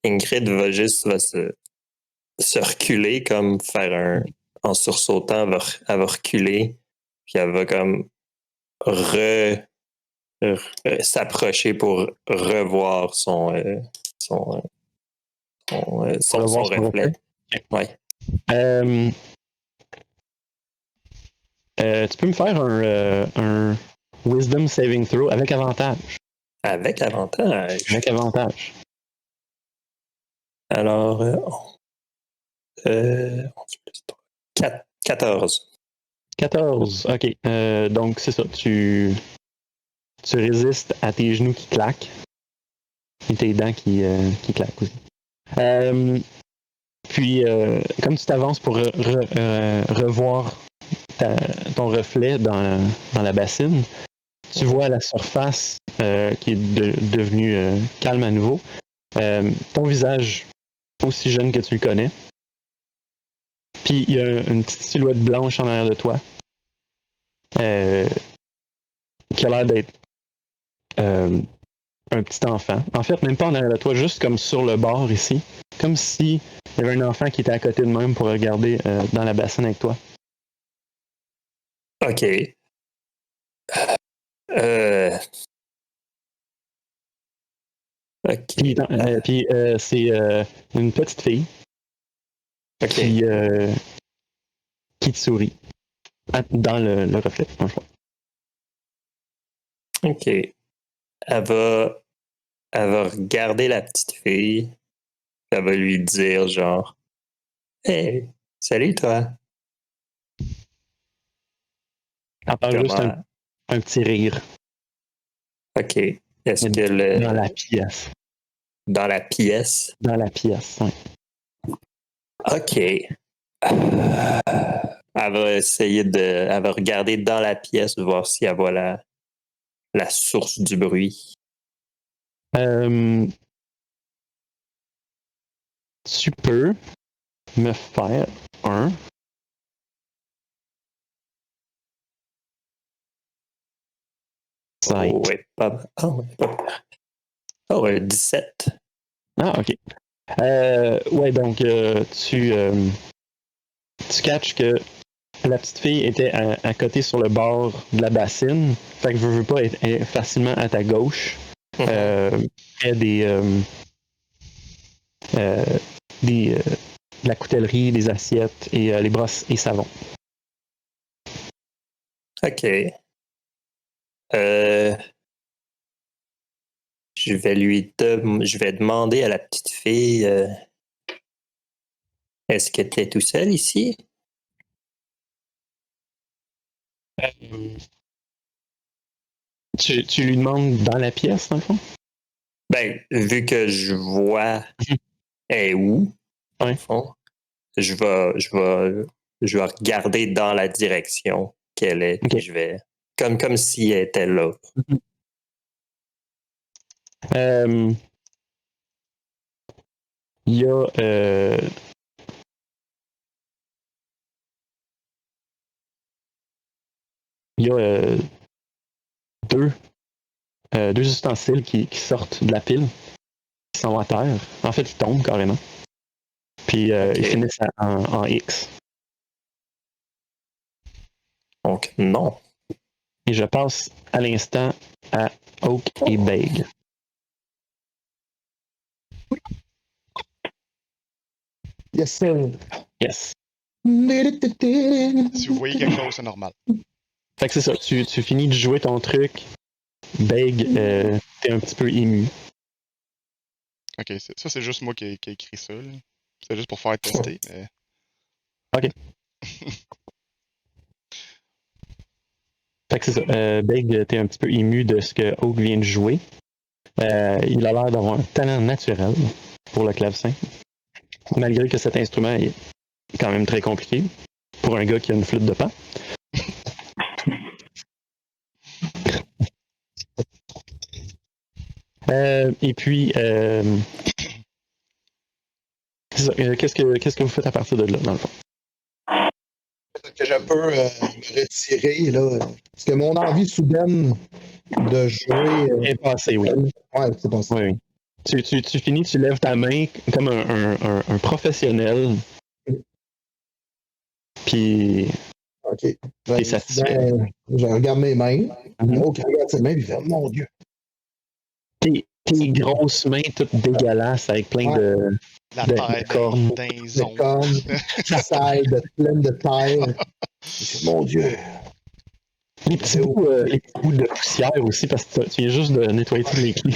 Ingrid va se reculer, comme faire en sursautant, elle va reculer, puis elle va comme s'approcher pour revoir son reflet. Ouais. Tu peux me faire un Wisdom Saving Throw avec avantage. Avec avantage. Avec avantage. Alors, 14. 14, ok. Donc, c'est ça. Tu résistes à tes genoux qui claquent et tes dents qui claquent aussi. Puis, comme tu t'avances pour revoir ton reflet dans la bassine, tu vois à la surface qui est devenue calme à nouveau, ton visage aussi jeune que tu le connais. Puis il y a une petite silhouette blanche en arrière de toi qui a l'air d'être un petit enfant. En fait, même pas en arrière de toi, juste comme sur le bord ici. Comme si il y avait un enfant qui était à côté de même pour regarder dans la bassine avec toi. OK. OK. Puis c'est une petite fille qui te sourit dans le reflet. OK. Elle va regarder la petite fille. Elle va lui dire genre hey, salut toi. Elle parle juste un petit rire. OK. Est-ce que dans la pièce. Dans la pièce? Dans la pièce, oui. OK. Elle va essayer elle va regarder dans la pièce, voir si elle voit la source du bruit. Tu peux me faire un. Oh, ouais, pas. Oh, 17. Ah, ok. Ouais, donc tu catches que la petite fille était à côté sur le bord de la bassine. Fait que veux pas être facilement à ta gauche. Près de la coutellerie, des assiettes et les brosses et savons. OK. Je vais demander à la petite fille est-ce que tu es tout seul ici? Tu lui demandes dans la pièce, dans le fond? Ben, vu que je vois elle est où, dans le fond, je vais regarder dans la direction qu'elle est. Okay. Je vais comme si elle était là. Il y a deux ustensiles qui sortent de la pile, qui sont à terre. En fait, ils tombent carrément. Puis ils finissent en X. Donc, non. Et je passe à l'instant à Oak et Beg. Yes, sir. Yes. Si vous voyez quelque chose, c'est normal. Fait que c'est ça. Tu finis de jouer ton truc. Beg, t'es un petit peu ému. Ok, ça c'est juste moi qui ai écrit ça. C'est juste pour faire tester. Mais... Ok. Fait que c'est ça. Beg, t'es un petit peu ému de ce que Oak vient de jouer. Il a l'air d'avoir un talent naturel pour le clavecin. Malgré que cet instrument est quand même très compliqué pour un gars qui a une flûte de pan. Et puis, qu'est-ce que vous faites à partir de là, dans le fond? Que je peux me retirer, là. Parce que mon envie soudaine de jouer... est passé, oui. Ouais, c'est passé. Oui. Tu finis, tu lèves ta main comme un professionnel. puis OK. t'es satisfait. Je regarde mes mains. Mhm. Oak regarde ses mains, puis il fait mon Dieu. Tes grosses mains toutes dégueulasses avec plein de La de terre cornes. dans les De ongles. cornes, sale, pleine de terre. Il fait mon Dieu. les petits bouts de poussière aussi, parce que tu viens juste de nettoyer tous les clés.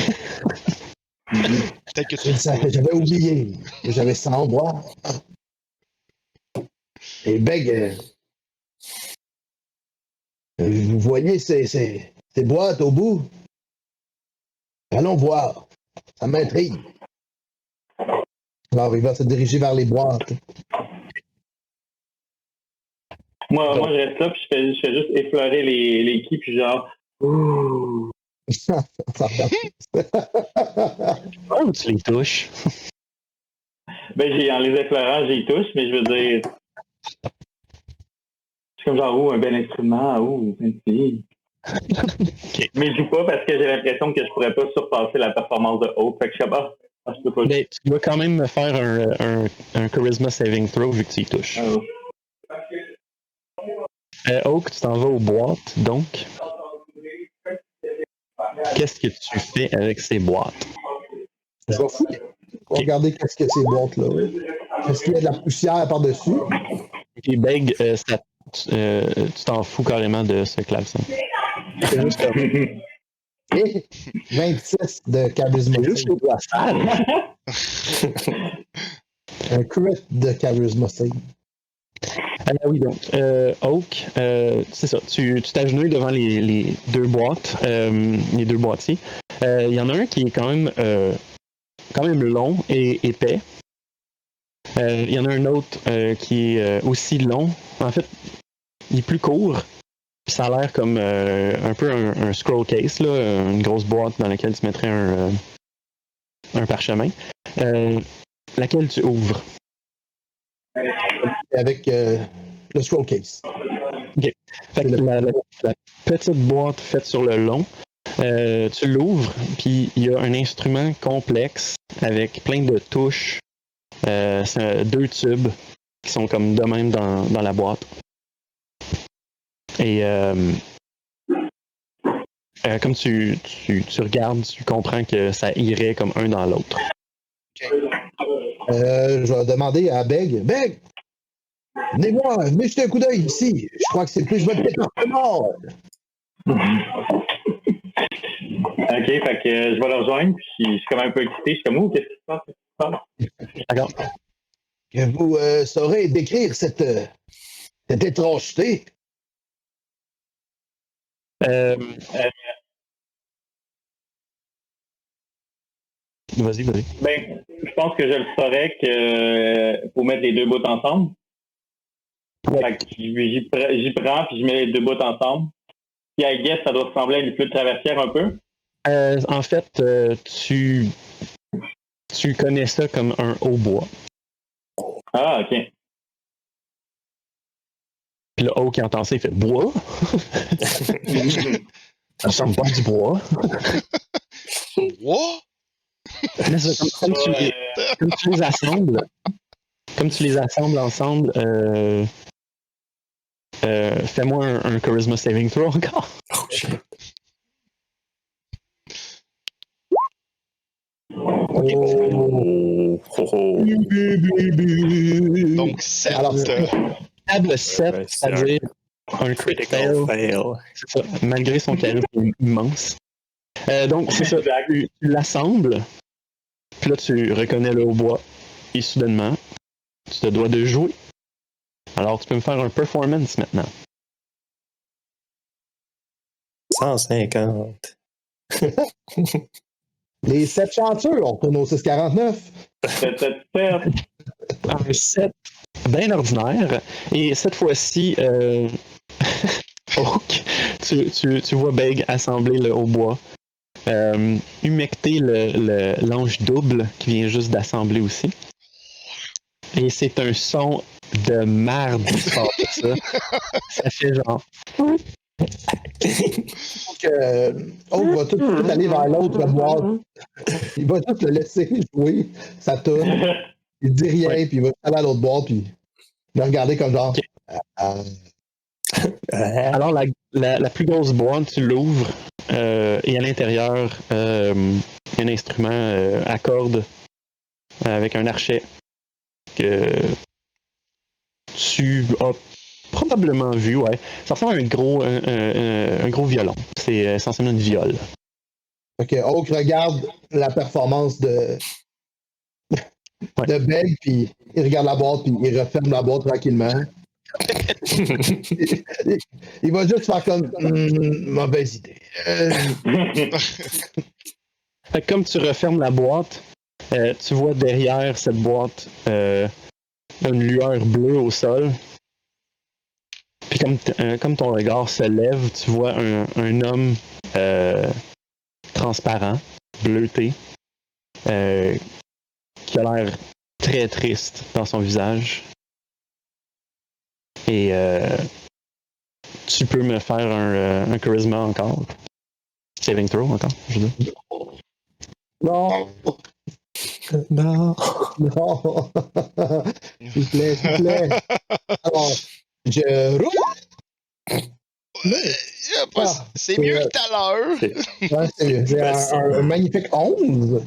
Peut-être que tu J'avais oublié. J'avais 100 bois. Et Beg, vous voyez ces boîtes au bout? Allons voir. Ça m'intrigue. Alors, il va se diriger vers les boîtes. Moi, je reste là, puis je fais juste effleurer les keys, puis genre. Ouh. Ça regarde. Oh, tu les touches. Ben, en les effleurant, j'y touche, mais je veux dire. C'est comme genre, un bel instrument, merci. Ok. Mais je joue pas parce que j'ai l'impression que je pourrais pas surpasser la performance de Hope. Fait que je sais pas. Je peux pas. Ben, tu dois quand même me faire un Charisma Saving Throw vu que tu y touches. Oak, tu t'en vas aux boîtes, donc. Qu'est-ce que tu fais avec ces boîtes? Je vais fouiller. Regardez qu'est-ce que ces boîtes-là. Est-ce qu'il y a de la poussière par-dessus? Et Beg, tu t'en fous carrément de ce clavecin. C'est juste comme. Et 26 de charisma. C'est juste la salle. Un crit de charisma save. Oui, donc, Oak, c'est ça. Tu t'agenouilles devant les deux boîtes, les deux boîtiers. Il y en a un qui est quand même long et épais. Il y en a un autre qui est aussi long. En fait, il est plus court. Puis ça a l'air comme un peu un scroll case, là, une grosse boîte dans laquelle tu mettrais un parchemin. Laquelle tu ouvres? Avec le scroll case. OK. Fait que la petite boîte faite sur le long, tu l'ouvres, puis il y a un instrument complexe avec plein de touches. C'est 2 tubes qui sont comme de même dans la boîte. Et comme tu regardes, tu comprends que ça irait comme un dans l'autre. Je vais demander à Beg. Beg! Venez jeter un coup d'œil ici. Je crois que c'est plus votre département. Ok, fait que je vais le rejoindre, puis je suis comme un peu excité. Je suis comme, qu'est-ce qui se passe? D'accord. Que vous saurez décrire cette étrangeté. Vas-y. Ben, je pense que je le saurais que pour mettre les deux bouts ensemble. Ouais. Fait que j'y prends, puis je mets les deux bouts ensemble. Puis I guess, ça doit ressembler à une flûte traversière un peu. En fait, tu connais ça comme un hautbois. Ah, ok. Puis le haut qui entend ça, il fait bois. Ça ressemble pas à du bois. What? Mais ça, comme tu les assembles, ensemble, fais-moi un Charisma Saving Throw encore. Oh, shit. Oh. Donc, 7. Alors, Table 7, Ouais, c'est c'est-à-dire un critical fail. C'est ça, malgré son charisme immense. Donc, c'est ça, tu l'assembles, puis là, tu reconnais le hautbois, et soudainement, tu te dois de jouer. Alors, tu peux me faire un performance maintenant. 150. les 7 chanceux, on retourne au 649. Un 7 bien ordinaire. Et cette fois-ci, Oak, tu vois Beg assembler le hautbois. Humecter l'ange double qui vient juste d'assembler aussi. Et c'est un son de merde qui sort de ça. Ça fait genre. Donc, Oak va tout de suite aller vers l'autre boîte. Il va juste le laisser jouer sa tourne. Il dit rien, puis il va aller à l'autre boîte, puis il va regarder comme genre, Alors, la plus grosse boîte, tu l'ouvres et à l'intérieur, il y a un instrument à cordes avec un archet que tu as probablement vu, ouais. Ça ressemble à un gros violon. C'est essentiellement une viole. Ok, Oak regarde la performance de Beg, puis il regarde la boîte, puis il referme la boîte tranquillement. Il va juste faire comme mauvaise idée. Fait que comme tu refermes la boîte, tu vois derrière cette boîte une lueur bleue au sol. Puis comme ton regard se lève, tu vois un homme transparent, bleuté, qui a l'air très triste dans son visage. Et tu peux me faire un charisma encore. Saving throw encore, je veux dire. Non! Non. Non! S'il vous plaît, s'il vous plaît. Alors, je C'est mieux que tout à l'heure. Ouais, c'est un magnifique 11.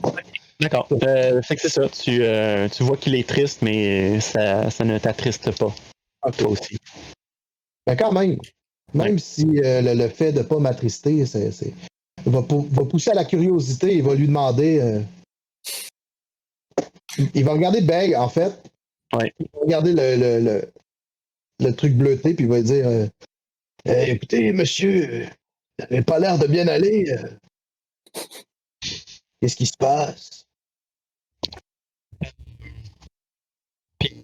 D'accord. Fait que c'est ça. Tu vois qu'il est triste, mais ça ne t'attriste pas. Toi aussi. Mais quand même, si le fait de ne pas m'attrister, va pousser à la curiosité, il va lui demander. Il va regarder Beg, en fait. Ouais. Il va regarder le truc bleuté, puis il va dire écoutez, monsieur, vous n'avez pas l'air de bien aller. Qu'est-ce qui se passe? Puis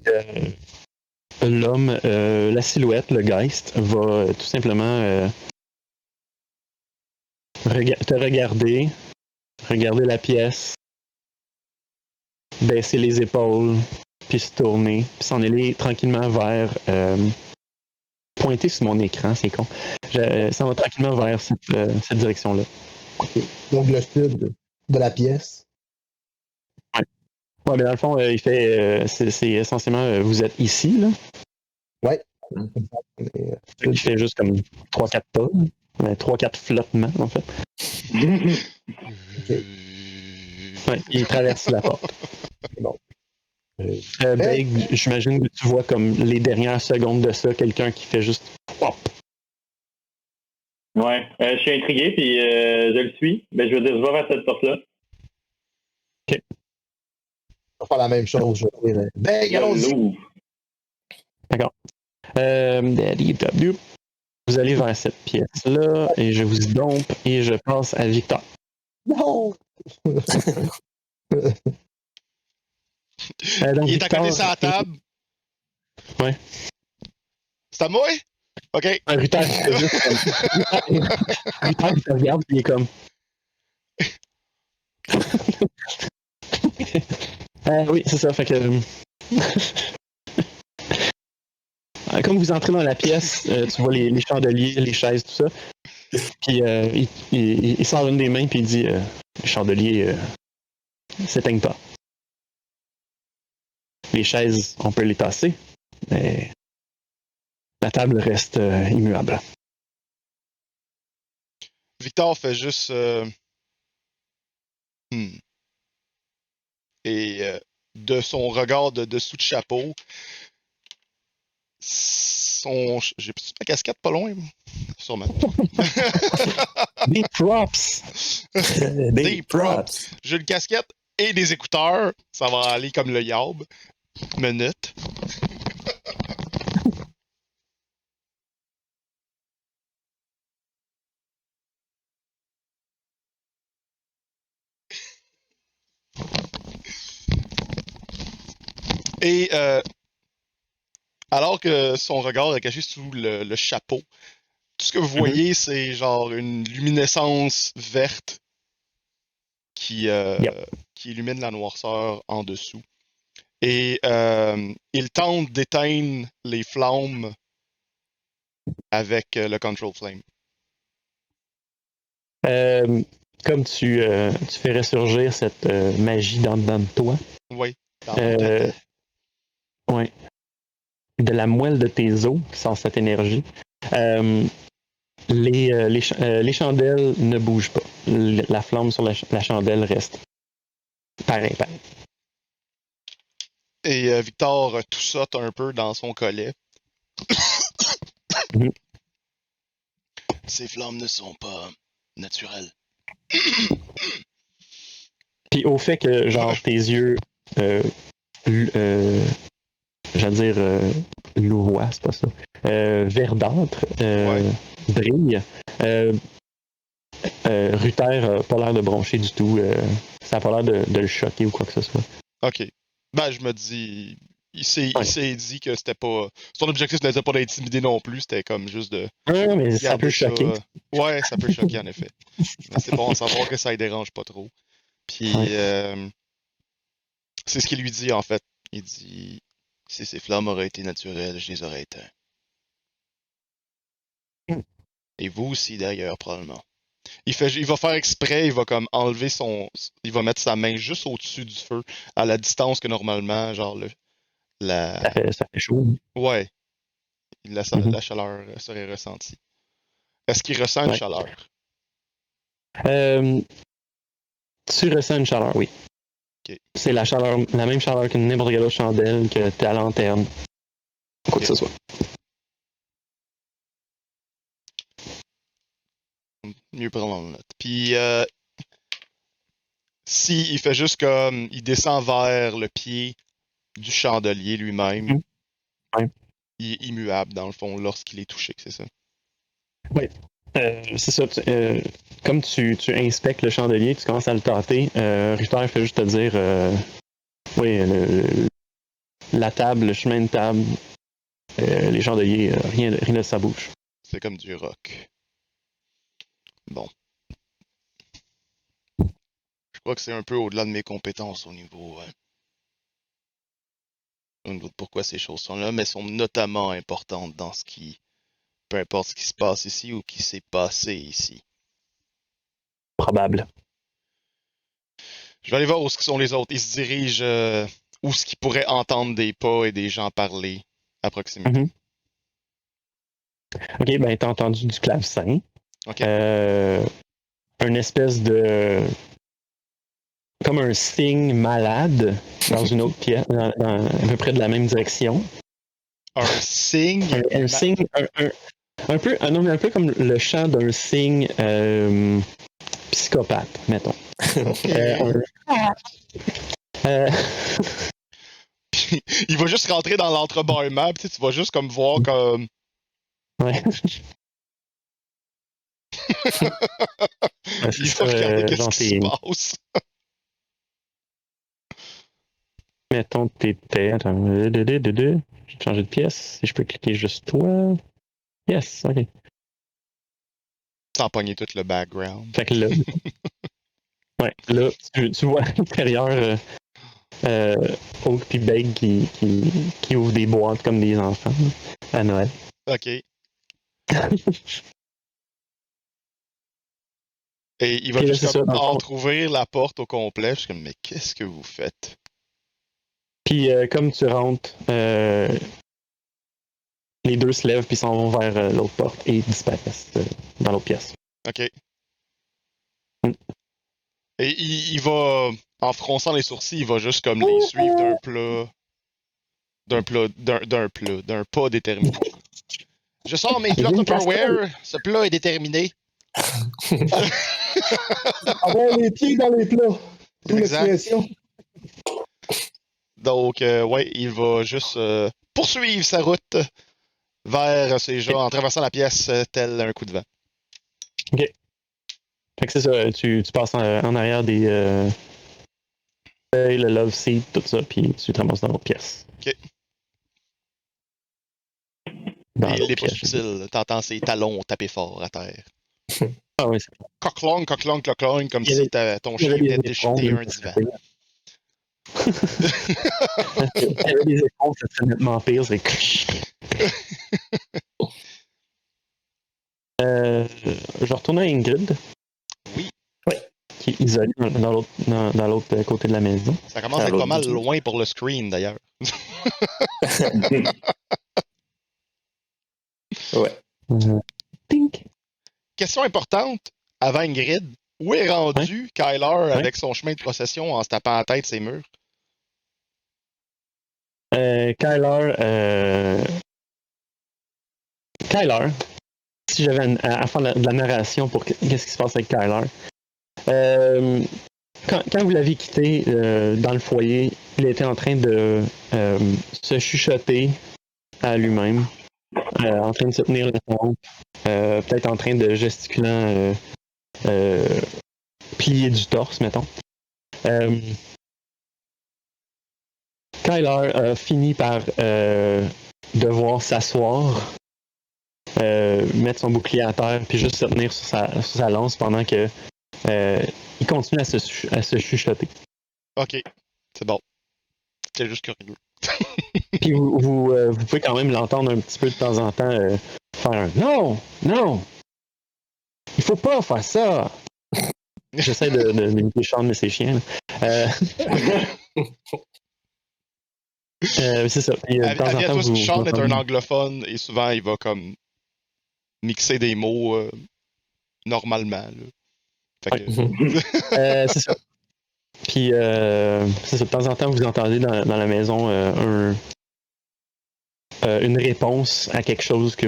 l'homme, la silhouette, le Geist, va tout simplement te regarder la pièce, baisser les épaules, puis se tourner, puis s'en aller tranquillement vers... pointer sur mon écran, c'est con. Ça va tranquillement vers cette direction-là. Donc le sud de la pièce. Ouais, mais dans le fond, il fait... c'est essentiellement... vous êtes ici, là? Ouais. Il fait juste comme 3-4 pas. 3-4 flottements, en fait. Okay. Ouais, il traverse la porte. Bon. Beg, j'imagine que tu vois comme les dernières secondes de ça, quelqu'un qui fait juste pop. Ouais, je suis intrigué, puis je le suis. Ben, je veux dire, je vais vers cette porte-là. Ok. On va faire la même chose, je vais dire. Beg, allons-y! D'accord. Vous allez vers cette pièce-là, et je vous dompe, et je passe à Victor. Non! Donc, Il est Victor, à côté de sa table. Ouais. C'est à moi? OK. Rutal, il te regarde, puis il est comme... oui, c'est ça, fait que... Comme vous entrez dans la pièce, tu vois les chandeliers, les chaises, tout ça. Puis il sort une des mains, puis il dit les chandeliers s'éteignent pas. Les chaises, on peut les tasser, mais la table reste immuable. Victor fait juste... Et de son regard de dessous de chapeau, j'ai ma casquette pas loin, sûrement. Des props! Des props! J'ai une casquette et des écouteurs. Ça va aller comme le yaub. Minute. Et alors que son regard est caché sous le chapeau, tout ce que vous voyez, c'est genre une luminescence verte qui illumine la noirceur en dessous. Et il tente d'éteindre les flammes avec le Control Flame. Comme tu fais ressurgir cette magie dans de toi. Oui. Ouais. de la moelle de tes os qui sort cette énergie. Les chandelles ne bougent pas. La flamme sur la chandelle reste. Pareil. Et Victor tout saute un peu dans son collet. Mhm. Ces flammes ne sont pas naturelles. Puis au fait que, genre, tes yeux, j'allais dire louvois, c'est pas ça, verdâtre, brillent. Ruther n'a pas l'air de broncher du tout. Ça n'a pas l'air de le choquer ou quoi que ce soit. Ok. Ben, je me dis... Il s'est dit que c'était pas... Son objectif n'était pas d'intimider non plus, c'était comme juste de... Non, mais ça peut choquer. Ouais, ça peut choquer en effet. Mais c'est bon à savoir que ça ne dérange pas trop. Puis, c'est ce qu'il lui dit en fait. Il dit, si ces flammes auraient été naturelles, je les aurais éteintes. Et vous aussi d'ailleurs, probablement. Il va faire exprès, il va comme enlever il va mettre sa main juste au-dessus du feu, à la distance que normalement, genre Ça fait chaud. Ouais. La chaleur serait ressentie. Est-ce qu'il ressent une chaleur? Tu ressens une chaleur, oui. Okay. C'est la même chaleur qu'une n'importe quelle autre chandelle, que ta lanterne. Quoi que ce soit. Mieux prendre en note. Puis, il fait juste comme... Il descend vers le pied du chandelier lui-même. Ouais. Il est immuable, dans le fond, lorsqu'il est touché, c'est ça? Oui. C'est ça. Comme tu inspectes le chandelier, tu commences à le tâter, Richter fait juste te dire oui, la table, le chemin de table, les chandeliers, rien de ça bouge. C'est comme du rock. Bon. Je crois que c'est un peu au-delà de mes compétences au niveau de pourquoi ces choses sont là, mais sont notamment importantes dans peu importe ce qui se passe ici ou qui s'est passé ici. Probable. Je vais aller voir où sont les autres. Ils se dirigent où ce qu'ils pourraient entendre des pas et des gens parler à proximité. Mm-hmm. Ok, ben t'as entendu du clavecin. Ok. Une espèce de... comme un signe malade dans une autre pièce, à peu près de la même direction. Un signe? Un signe... un peu comme le chant d'un signe psychopathe, mettons. Il va juste rentrer dans l'entrebâillement, tu vas juste comme voir comme... Ouais. Il va regarder qu'est-ce qui se passe. Mettons que t'étais... Attends, je vais changer de pièce. Si je peux cliquer juste toi. Yes, ok. Sans pogner tout le background. Fait que là... ouais, là, tu vois à l'intérieur Oak puis Beg qui ouvrent des boîtes comme des enfants à Noël. Ok. Et il va juste entrouvrir la porte au complet. Je suis comme, mais qu'est-ce que vous faites? Puis comme tu rentres, les deux se lèvent puis s'en vont vers l'autre porte et disparaissent dans l'autre pièce. Ok. Et il va, en fronçant les sourcils, il va juste comme les suivre d'un pas déterminé. Je sors mes plats Tupperware, ce plat est déterminé. Avoir les pieds dans les plats. Exact. Donc, ouais, il va juste poursuivre sa route vers ces gens en traversant la pièce tel un coup de vent. Ok. Fait que c'est ça, tu passes en arrière des le love seat, tout ça, puis tu te ramasses dans l'autre pièce. Ok. Il est pas subtil, t'entends ses talons taper fort à terre. Ah oui, c'est Cock-long, cock-long, cock-long, comme si ton chien venait de déchiqueter un divan. Il y avait des éponges, ça serait nettement pire, c'est... je retourne à Ingrid. Oui. Qui est isolée dans l'autre côté de la maison. Ça commence à être pas mal loin pour le screen, d'ailleurs. Ouais. Tink. Question importante, avant Ingrid. Où est rendu Kyler avec son chemin de procession en se tapant la tête ces murs? Kyler, si j'avais à faire de la narration pour qu'est-ce qui se passe avec Kyler. Quand vous l'avez quitté dans le foyer, il était en train de se chuchoter à lui-même, en train de se tenir la pompe, peut-être en train de gesticulant, plier du torse, mettons. Kyler a fini par devoir s'asseoir, mettre son bouclier à terre, puis juste se tenir sur sa lance pendant que il continue à se chuchoter. Ok, c'est bon. C'est juste curieux. Puis vous pouvez quand même l'entendre un petit peu de temps en temps faire un non, non, il faut pas faire ça. J'essaie d'imiter Sean, mais c'est chiant. C'est ça. Puis, de temps en temps, Sean est un anglophone et souvent il va comme mixer des mots normalement. Là. Fait que... c'est ça. Puis c'est ça. De temps en temps, vous entendez dans la maison une réponse à quelque chose que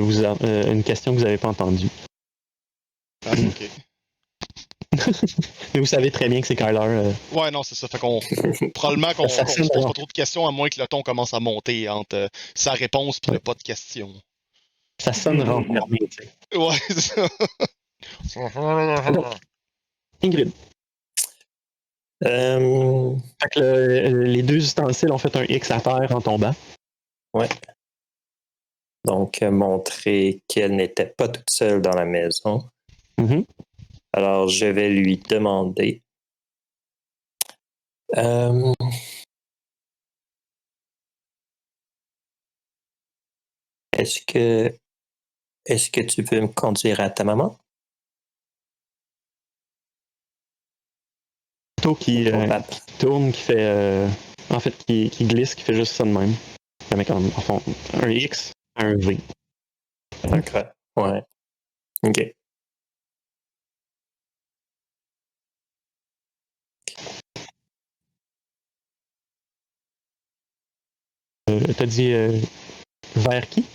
une question que vous n'avez pas entendue. Ah, ok. Mais vous savez très bien que c'est Kyler. Ouais, non, c'est ça. Fait qu'on probablement qu'on se pose pas trop de questions à moins que le ton commence à monter entre sa réponse et le pas de questions. Ça sonne renfermé, tu sais. Ouais, c'est ça. Ingrid. Fait que les deux ustensiles ont fait un X à terre en tombant. Ouais. Donc, montrer qu'elle n'était pas toute seule dans la maison. Mm-hmm. Alors, je vais lui demander. Est-ce que tu peux me conduire à ta maman? Plutôt qui tourne, qui fait. En fait, qui glisse, qui fait juste ça de même. Avec en fond, un X, un V. D'accord. Ouais. OK. T'as dit vers qui?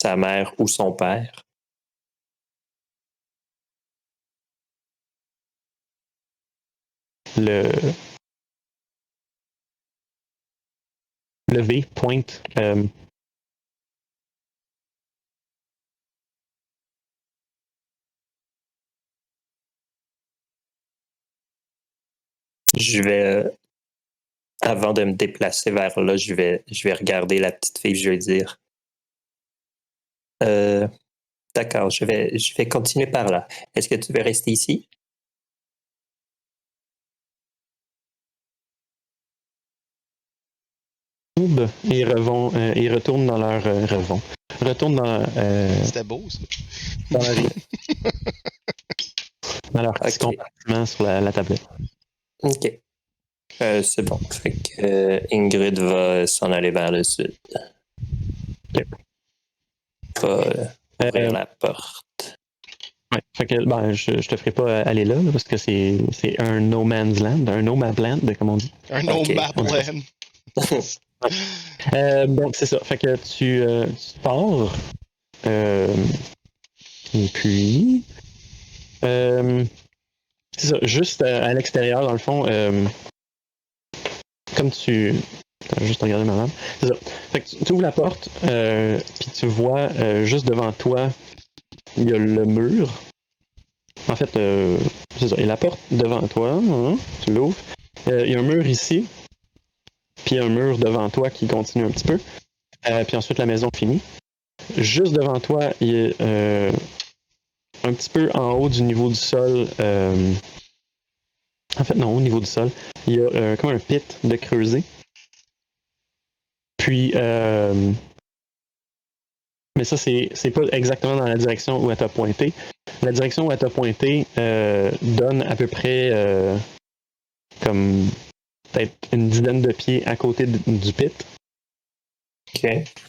Sa mère ou son père? Le V pointe. Je vais, avant de me déplacer vers là, je vais regarder la petite fille, je vais dire. D'accord, je vais continuer par là. Est-ce que tu veux rester ici? Et ils retournent dans leur retournent dans. C'était beau, ça. Dans la vie. Dans leur petit compartiment sur la tablette. OK. C'est bon. Fait que Ingrid va s'en aller vers le sud. Okay. Va ouvrir la porte. Ouais. Fait que je te ferai pas aller là parce que c'est un no man's land, un no map land, comme on dit. Un no map land. Donc c'est ça. Fait que tu pars. Et puis c'est ça, juste à l'extérieur, dans le fond, comme tu. Attends, juste regarder ma map. C'est ça. Fait que tu ouvres la porte, puis tu vois juste devant toi, il y a le mur. En fait, c'est ça. Il y a la porte devant toi, tu l'ouvres. Il y a un mur ici, puis un mur devant toi qui continue un petit peu. Puis ensuite, la maison finit. Juste devant toi, il y a un petit peu en haut du niveau du sol. En fait, non, au niveau du sol, il y a comme un pit de creuser. Puis, mais ça, c'est pas exactement dans la direction où elle t'a pointé. La direction où elle t'a pointé donne à peu près comme peut-être une dizaine de pieds à côté du pit. OK.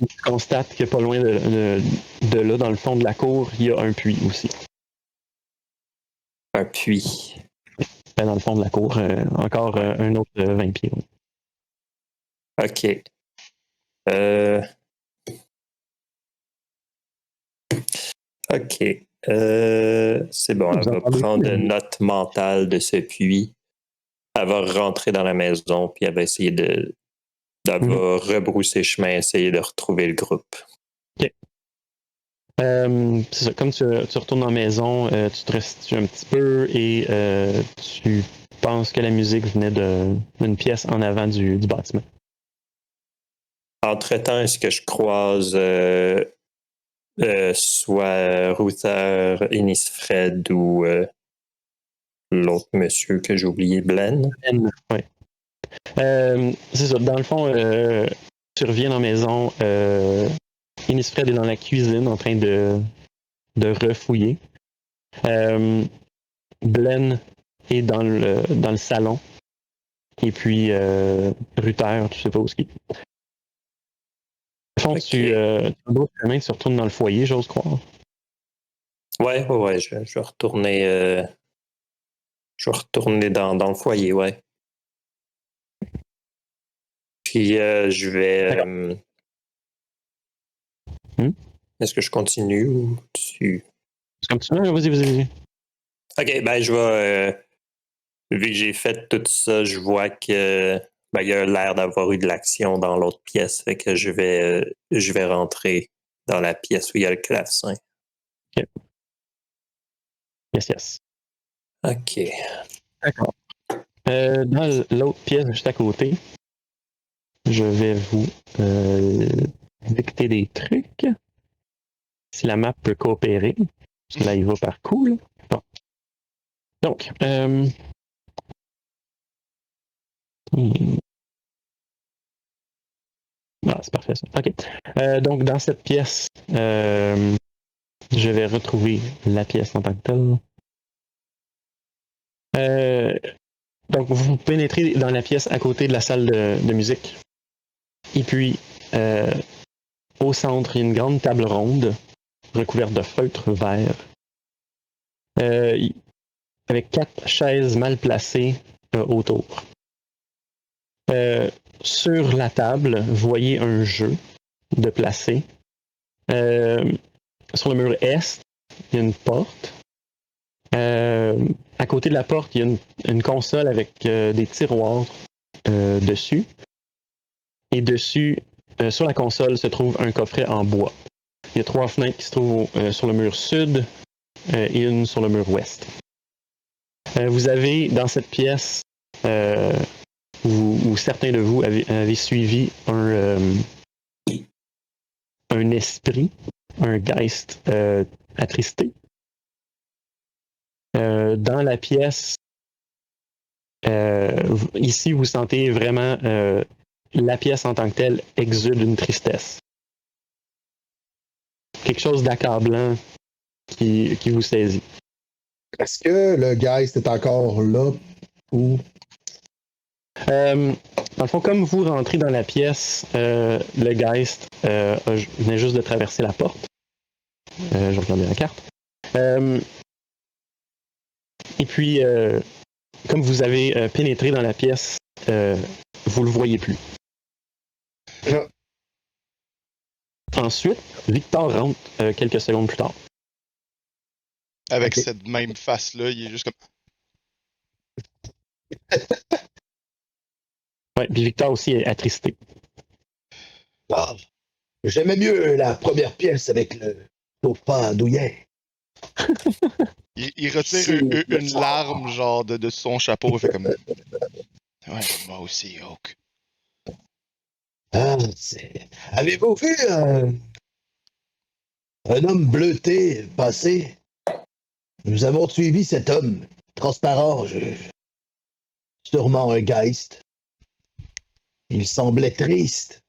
Tu constates que pas loin de là, dans le fond de la cour, il y a un puits aussi. Un puits. Dans le fond de la cour, encore un autre 20 pieds. Oui. OK. OK. C'est bon, elle va prendre une note mentale de ce puits. Elle va rentrer dans la maison, puis elle va essayer elle va rebrousser chemin, essayer de retrouver le groupe. OK. C'est ça, comme tu retournes en maison, tu te restitues un petit peu et tu penses que la musique venait d'une pièce en avant du bâtiment. Entre-temps, est-ce que je croise soit Ruther, Innisfred ou l'autre monsieur que j'ai oublié, Blen? Oui. C'est ça, dans le fond, tu reviens dans la maison, Innisfred est dans la cuisine en train de refouiller. Blen est dans le salon. Et puis, Ruther, tu sais pas où est-ce qu'il est. Au fond, tu retournes dans le foyer, j'ose croire. Ouais, je vais retourner. Je vais retourner dans le foyer, ouais. Puis je vais. Est-ce que je continue ou tu. C'est comme tu veux, vas-y. OK, ben je vais. Vu que j'ai fait tout ça, je vois que il y a l'air d'avoir eu de l'action dans l'autre pièce. Fait que je vais rentrer dans la pièce où il y a le clavecin. OK. Yes. OK. D'accord. Dans l'autre pièce juste à côté, je vais vous dicter des trucs. Si la map peut coopérer. Parce que là, il va par coup. Là. Bon. Donc, ah, c'est parfait ça. OK. Donc, dans cette pièce, je vais retrouver la pièce en tant que telle. Donc, vous pénétrez dans la pièce à côté de la salle de musique. Et puis, au centre, il y a une grande table ronde recouverte de feutre vert. Avec 4 chaises mal placées autour. Sur la table, vous voyez un jeu de placer. Sur le mur est, il y a une porte. À côté de la porte, il y a une console avec des tiroirs dessus. Et dessus, sur la console, se trouve un coffret en bois. Il y a 3 fenêtres qui se trouvent sur le mur sud et une sur le mur ouest. Vous avez dans cette pièce, où certains de vous avez suivi un esprit, un geist attristé. Dans la pièce, ici, vous sentez vraiment la pièce en tant que telle exude une tristesse. Quelque chose d'accablant qui vous saisit. Est-ce que le geist est encore là ou... Dans le fond, comme vous rentrez dans la pièce, le geist venait juste de traverser la porte. Je vais regarder la carte. Et puis, comme vous avez pénétré dans la pièce, vous le voyez plus. Ensuite, Victor rentre quelques secondes plus tard. Avec cette même face-là, il est juste comme... Ouais, puis Victor aussi est attristé. Ah, j'aimais mieux la première pièce avec le dauphin douillet. Il retire une larme, genre, de son chapeau, il fait comme... Ouais, moi aussi, Hawk. Ah, avez-vous vu un homme bleuté passer? Nous avons suivi cet homme transparent, sûrement un geist. Il semblait triste.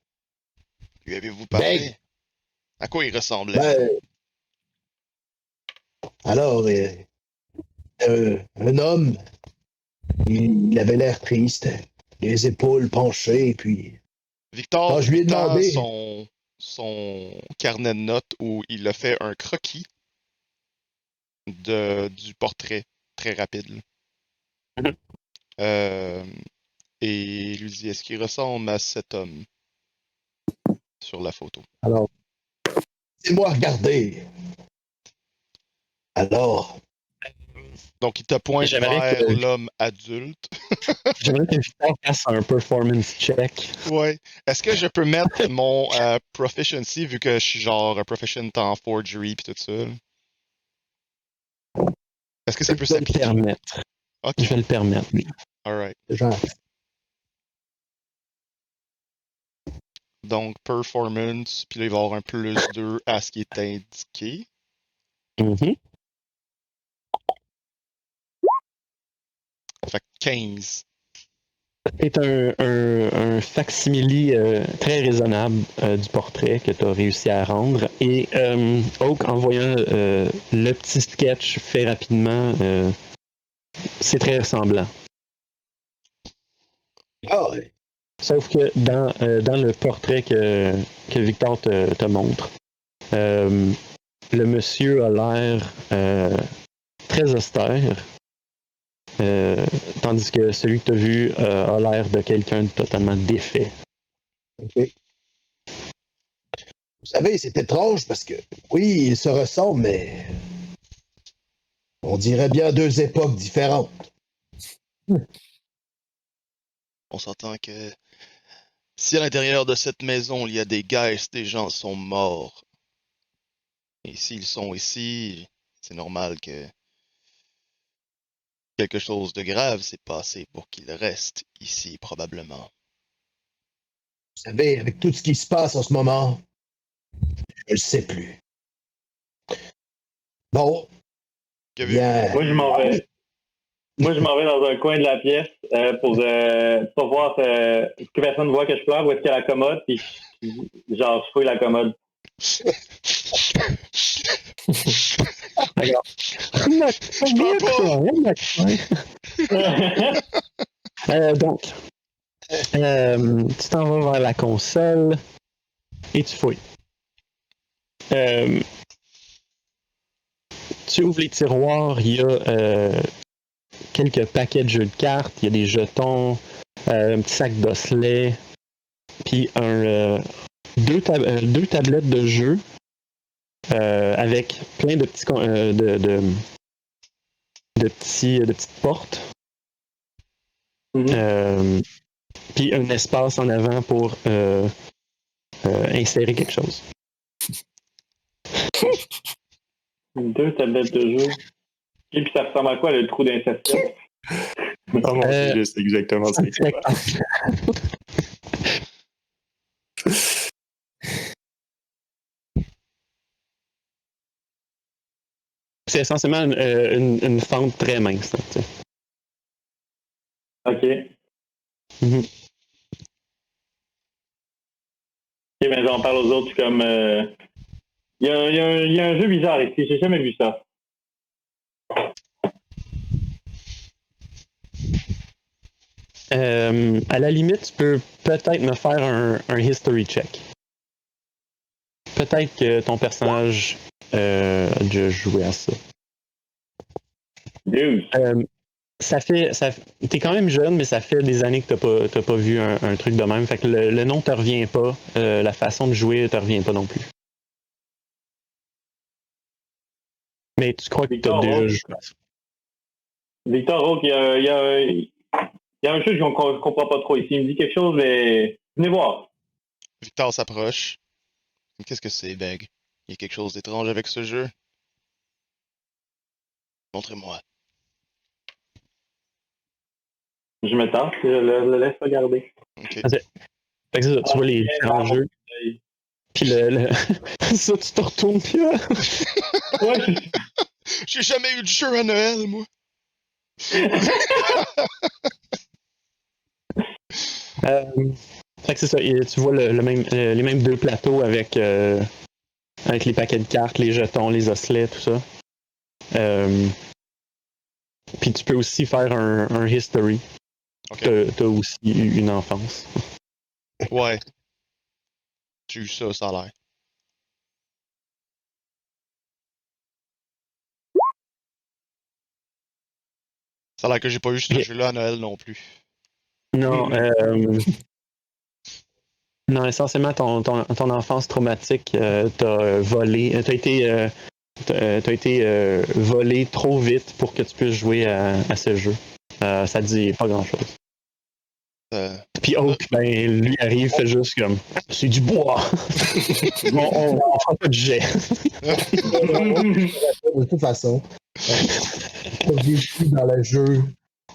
Lui avez-vous parlé? À quoi il ressemblait? Alors, un homme, il avait l'air triste, les épaules penchées, puis Victor Ah, je lui ai tend demandé. son carnet de notes où il a fait un croquis du portrait très rapide. Là. Mhm. Et il lui dit, est-ce qu'il ressemble à cet homme sur la photo? Alors, c'est moi, regardez. Alors, Donc, il te pointe J'aimerais vers que, l'homme adulte. j'aimerais que Victor fasse un performance check. Ouais. Est-ce que je peux mettre mon proficiency vu que je suis genre un proficient en forgery et tout ça? Là? Est-ce que ça peut Je vais le s'appliquer? permettre. Ok, Je vais le permettre. alright. genre, Donc, performance, puis là, il va y avoir un plus 2 à ce qui est indiqué. Mhm. Fait que 15. C'est un facsimile très raisonnable du portrait que tu as réussi à rendre. Et Oak, en voyant le petit sketch fait rapidement, c'est très ressemblant. ah, ouais. Sauf que dans le portrait que Victor te montre, le monsieur a l'air très austère, tandis que celui que tu as vu a l'air de quelqu'un de totalement défait. OK. Vous savez, c'est étrange parce que, oui, ils se ressemblent, mais on dirait bien deux époques différentes. On s'entend que si à l'intérieur de cette maison, il y a des geists, des gens sont morts. Et s'ils sont ici, c'est normal que quelque chose de grave s'est passé pour qu'ils restent ici, probablement. Vous savez, avec tout ce qui se passe en ce moment, je ne sais plus. Bon, Qu'avez-vous? bien, Moi, je m'en vais. Moi, je m'en vais dans un coin de la pièce pour pas voir que personne voit que je pleure, où est-ce qu'il y a la commode, puis genre, je fouille la commode. Regarde. Je pleure pas! Donc, tu t'en vas vers la console et tu fouilles. Tu ouvres les tiroirs, il y a quelques paquets de jeux de cartes, il y a des jetons, un petit sac d'osselets, puis deux tablettes de jeux avec plein de petits de petites portes. Puis un espace en avant pour insérer quelque chose. 2 tablettes de jeu. Et puis ça ressemble à quoi le trou d'insertion? Oh mon Euh, Dieu, je sais exactement ce que c'est quoi. C'est essentiellement une fente très mince. Là, tu sais. OK. Mhm. OK, mais j'en parle aux autres, je suis comme... Il y a un jeu bizarre ici, j'ai jamais vu ça. À la limite, tu peux peut-être me faire un history check. Peut-être que ton personnage a déjà joué à ça. Dude. T'es quand même jeune, mais ça fait des années que t'as pas vu un truc de même. Fait que le nom te revient pas, la façon de jouer te revient pas non plus. Mais tu crois que t'as Victor déjà Roque. joué à ça. Victor Roque, il y a un jeu qu'on ne comprend pas trop ici. Il me dit quelque chose, mais venez voir. Victor s'approche. Qu'est-ce que c'est, Beg? Il y a quelque chose d'étrange avec ce jeu? Montrez-moi. Je me tente, je le laisse regarder. Ok. Fait que c'est ça, tu vois les différents jeux. Puis ça, tu te retournes puis là. Ouais. J'ai jamais eu de jeu à Noël, moi. Fait que c'est ça, tu vois les mêmes deux plateaux avec les paquets de cartes, les jetons, les osselets, tout ça. Puis tu peux aussi faire un history. Ok. T'as aussi eu une enfance. Ouais. J'ai eu ça, ça a l'air. Ça a l'air que j'ai pas eu ce Ok. jeu-là à Noël non plus. Non, non, essentiellement, ton enfance traumatique, t'as volé, t'as été volé trop vite pour que tu puisses jouer à ce jeu. Ça dit pas grand-chose. Puis Oak, ben, lui arrive, fait juste comme c'est du bois. on fera pas de jet. De toute façon, survécu dans le jeu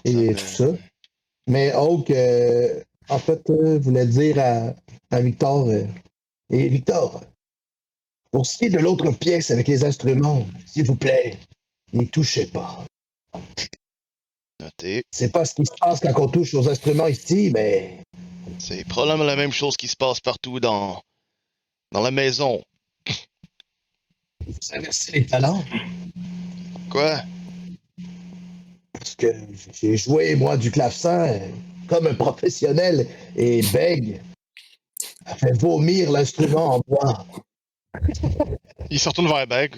et tout ça. Mais Hawk, en fait, voulait dire à Victor, et Victor, pour ce qui est de l'autre pièce avec les instruments, s'il vous plaît, n'y touchez pas. Noté. C'est pas ce qui se passe quand on touche aux instruments ici, mais C'est probablement la même chose qui se passe partout dans la maison. vous inversez les talents. Quoi? Parce que j'ai joué, moi, du clavecin comme un professionnel et Beg a fait vomir l'instrument en bois. Il se retourne vers Beg.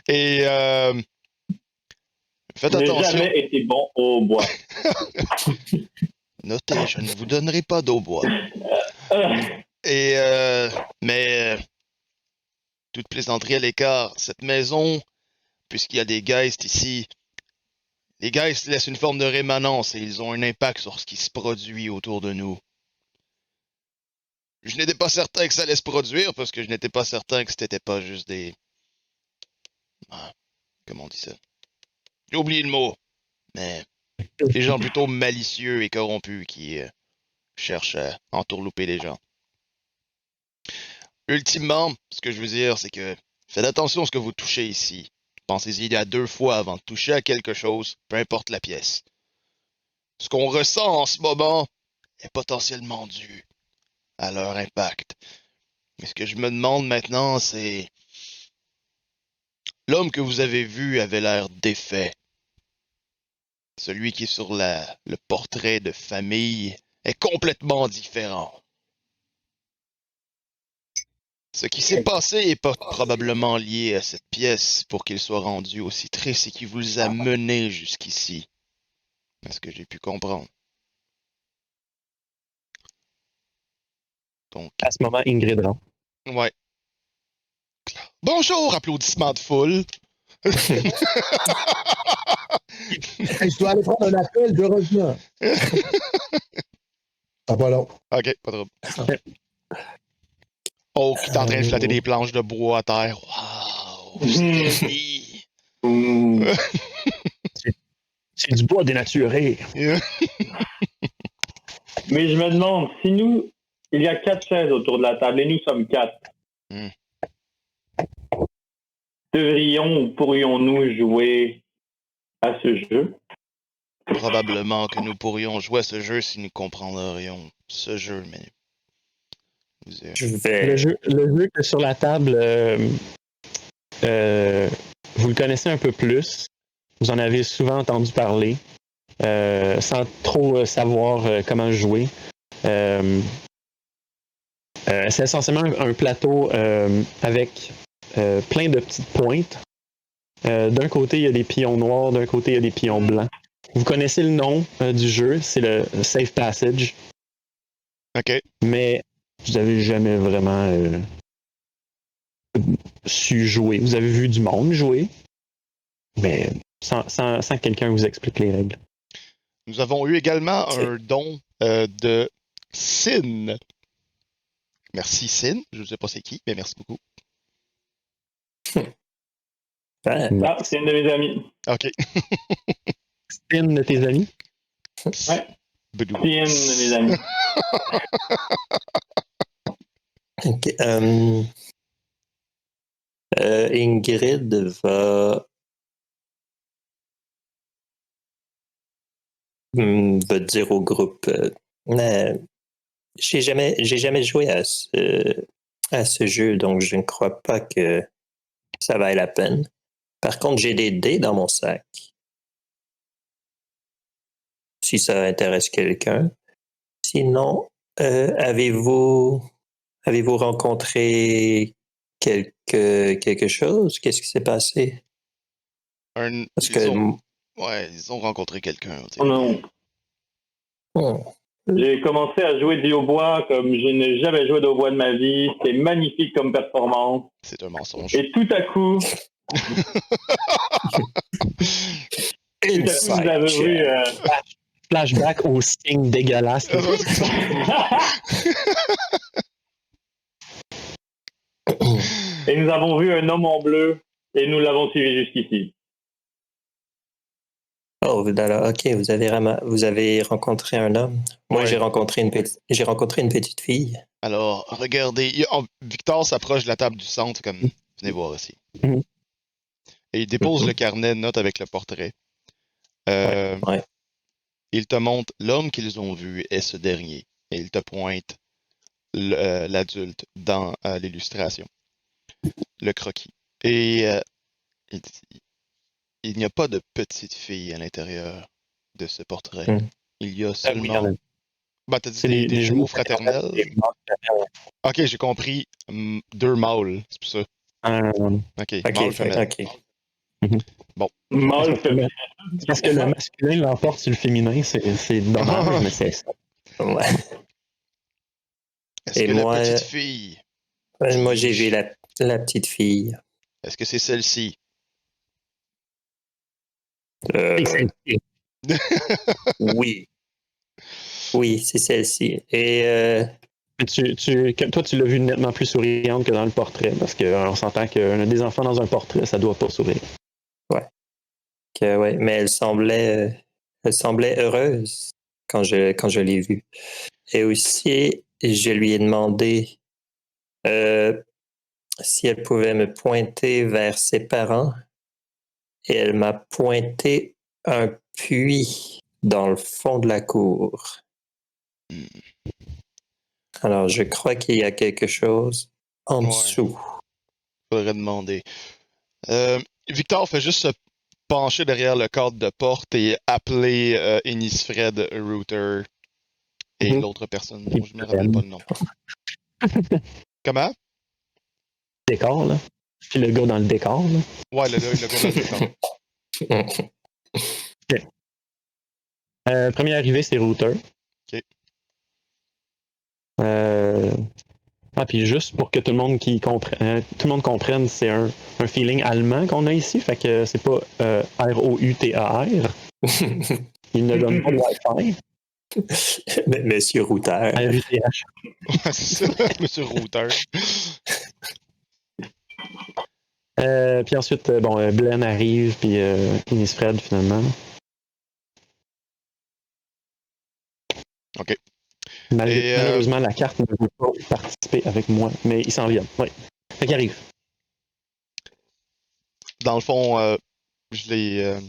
Et faites J'ai attention. jamais été bon au bois. Notez, je ne vous donnerai pas d'eau bois. Et mais toute plaisanterie à l'écart, cette maison, puisqu'il y a des Geists ici, les Geists laissent une forme de rémanence et ils ont un impact sur ce qui se produit autour de nous. Je n'étais pas certain que ça allait se produire parce que je n'étais pas certain que c'était pas juste des... comment on dit ça? J'ai oublié le mot. Mais des gens plutôt malicieux et corrompus qui cherchent à entourlouper les gens. Ultimement, ce que je veux dire, c'est que faites attention à ce que vous touchez ici. Pensez-y à 2 fois avant de toucher à quelque chose, peu importe la pièce. Ce qu'on ressent en ce moment est potentiellement dû à leur impact. Mais ce que je me demande maintenant, c'est... L'homme que vous avez vu avait l'air défait. Celui qui est sur le portrait de famille est complètement différent. Ce qui s'est passé est pas probablement lié à cette pièce pour qu'il soit rendu aussi triste et qui vous a mené jusqu'ici. C'est ce que j'ai pu comprendre. Donc, À ce moment, Ingrid rentre. ouais. Bonjour, applaudissements de foule. Hey, je dois aller prendre un appel de revenir. Ah, pas long. Ok, pas de trouble. Oh, qui est en train de flatter des planches de bois à terre. Wow, c'est joli. C'est du bois dénaturé. Mais je me demande, si nous, il y a 4 chaises autour de la table et nous sommes 4, devrions ou pourrions-nous jouer à ce jeu? Probablement que nous pourrions jouer à ce jeu si nous comprendrions ce jeu, mais... Je vais. Le jeu qui est sur la table, vous le connaissez un peu plus. Vous en avez souvent entendu parler, sans trop savoir comment jouer. C'est essentiellement un plateau avec plein de petites pointes. D'un côté, il y a des pions noirs, d'un côté, il y a des pions blancs. Vous connaissez le nom du jeu, c'est le Safe Passage. OK. Mais vous n'avez jamais vraiment su jouer. Vous avez vu du monde jouer, mais sans que quelqu'un vous explique les règles. Nous avons eu également un don de Sin. Merci Sin. Je ne sais pas c'est qui, mais merci beaucoup. Ah, c'est une de mes amies. OK. C'est une de tes amis? Ouais. Bedou. C'est une de mes amies. Ok, Ingrid va dire au groupe j'ai jamais joué à ce jeu, donc je ne crois pas que ça vaille la peine. Par contre, j'ai des dés dans mon sac. Si ça intéresse quelqu'un. Sinon, Avez-vous rencontré quelque chose? Qu'est-ce qui s'est passé? Parce que Ils ont rencontré quelqu'un. Oh non. J'ai commencé à jouer du hautbois comme je n'ai jamais joué de hautbois de ma vie. C'est magnifique comme performance. C'est un mensonge. Et tout à coup, vous avez vu... Flashback au signe dégueulasse. Et nous avons vu un homme en bleu et nous l'avons suivi jusqu'ici. Oh, alors, ok, vous avez rencontré un homme. Moi, Ouais. j'ai rencontré une petite fille. Alors, regardez, Victor s'approche de la table du centre comme venez voir ici. Mhm. Et il dépose le carnet de notes avec le portrait. Ouais. Il te montre l'homme qu'ils ont vu est ce dernier. Et il te pointe l'adulte dans l'illustration. Le croquis. Et il dit il n'y a pas de petite fille à l'intérieur de ce portrait. Il y a seulement... t'as dit des jumeaux fraternels? Ok, j'ai compris. 2 mâles, c'est pour ça. Ok, mâle femelle. Ok. Bon. Mâle féminin. Parce que le masculin l'emporte sur le féminin, c'est dommage, mais c'est ça. Ouais. Est-ce Et que moi, la petite fille... moi, j'ai vu la petite fille. Est-ce que c'est celle-ci? Oui. Oui, c'est celle-ci. Et toi, tu l'as vu nettement plus souriante que dans le portrait, parce qu'on s'entend que des enfants dans un portrait, ça doit pas sourire. ouais, mais elle semblait heureuse quand je l'ai vue. Et aussi, je lui ai demandé si elle pouvait me pointer vers ses parents. Et elle m'a pointé un puits dans le fond de la cour. Alors, je crois qu'il y a quelque chose en dessous. Faudrait demander. Victor fait juste se pencher derrière le cadre de porte et appeler Innisfred Router et l'autre personne dont je me rappelle pas le nom. Comment? Décor, là. Puis le gars dans le décor, là. Ouais, le gars dans le décor. OK. Premier arrivé, c'est Router. OK. Puis juste pour que tout le monde comprenne, c'est un feeling allemand qu'on a ici, fait que c'est pas R-O-U-T-A-R. Il ne donne pas de Wi-Fi. Monsieur Router. R-U-T-H. Ouais, c'est ça, Monsieur Router. Puis ensuite, Blen arrive, puis Innisfred finalement. OK. Malheureusement, la carte ne veut pas participer avec moi, mais il s'en vient. Oui. Fait qu'il arrive. Dans le fond, je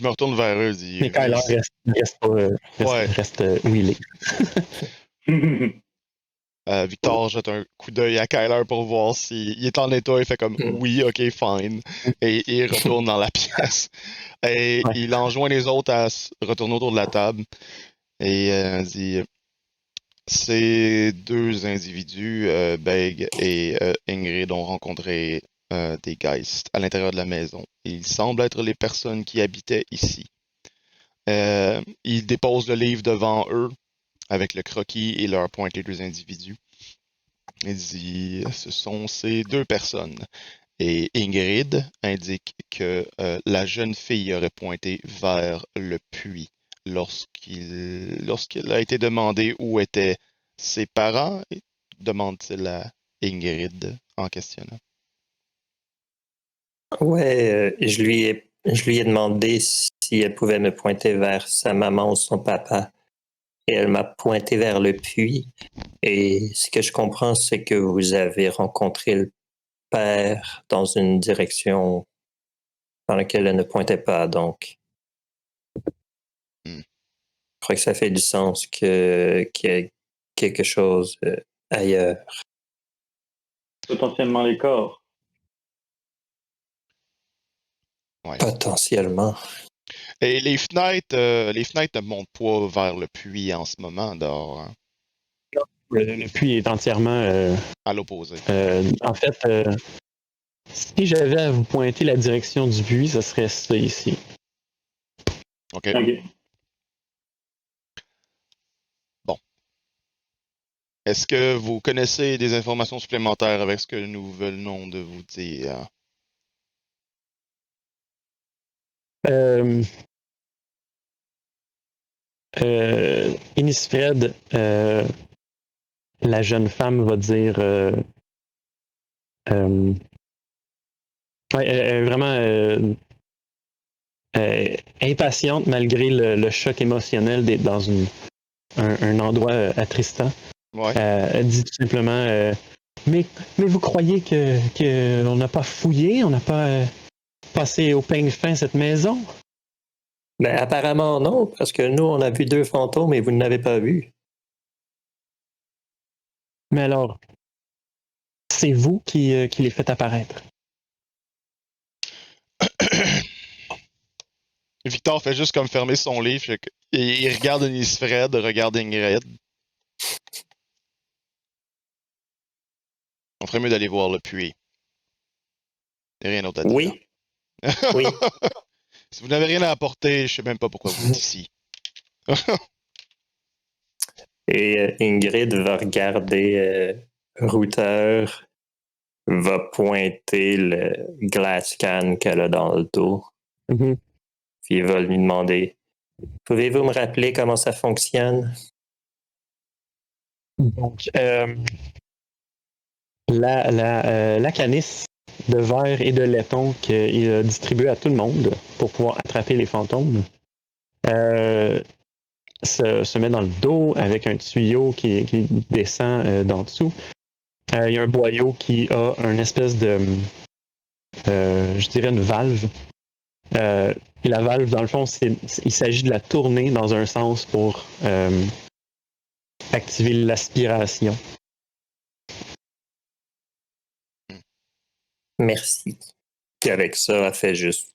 me retourne vers eux et dis... Mais Kyler reste où il est. Victor jette un coup d'œil à Kyler pour voir s'il est en état. Il fait comme oui, ok, fine. Et il retourne dans la pièce. Et il enjoint les autres à retourner autour de la table. Et dit ces 2 individus, Beg et Ingrid, ont rencontré des Geists à l'intérieur de la maison. Ils semblent être les personnes qui habitaient ici. Ils déposent le livre devant eux avec le croquis et leur pointe les 2 individus. Il dit ce sont ces 2 personnes. Et Ingrid indique que la jeune fille aurait pointé vers le puits lorsqu'il a été demandé où étaient ses parents. Demande-t-il à Ingrid en questionnant. Ouais, je lui ai demandé si elle pouvait me pointer vers sa maman ou son papa. Et elle m'a pointé vers le puits. Et ce que je comprends, c'est que vous avez rencontré le père dans une direction dans laquelle elle ne pointait pas. Donc, je crois que ça fait du sens qu'il y ait quelque chose ailleurs. Potentiellement les corps. Ouais. Potentiellement. Et les fenêtres ne montent pas vers le puits en ce moment, dehors, hein, Le puits est entièrement. à l'opposé. En fait, si j'avais à vous pointer la direction du puits, ce serait ça ici. OK. Ok. Est-ce que vous connaissez des informations supplémentaires avec ce que nous venons de vous dire? Innisfred, la jeune femme va dire. Ouais, elle est vraiment impatiente malgré le choc émotionnel d'être dans un endroit attristant. Ouais. Elle dit tout simplement mais vous croyez que on n'a pas fouillé, on n'a pas passé au peigne fin cette maison? Ben, apparemment, non, parce que nous, on a vu 2 fantômes et vous ne l'avez pas vu. Mais alors, c'est vous qui les faites apparaître. Victor fait juste comme fermer son livre. Et il regarde Fred, regarde Ingrid. On ferait mieux d'aller voir le puits. Il n'y a rien d'autre à dire. Oui. Oui. Si vous n'avez rien à apporter, je sais même pas pourquoi vous êtes ici. Et Ingrid va regarder Router, va pointer le glass can qu'elle a dans le dos. Mm-hmm. Puis il va lui demander pouvez-vous me rappeler comment ça fonctionne? Donc, la canisse de verre et de laiton qu'il a distribué à tout le monde pour pouvoir attraper les fantômes se met dans le dos avec un tuyau qui descend d'en dessous. Il y a un boyau qui a une espèce de, je dirais une valve. Et la valve, dans le fond, il s'agit de la tourner dans un sens pour activer l'aspiration. Merci. Puis avec ça, elle fait juste.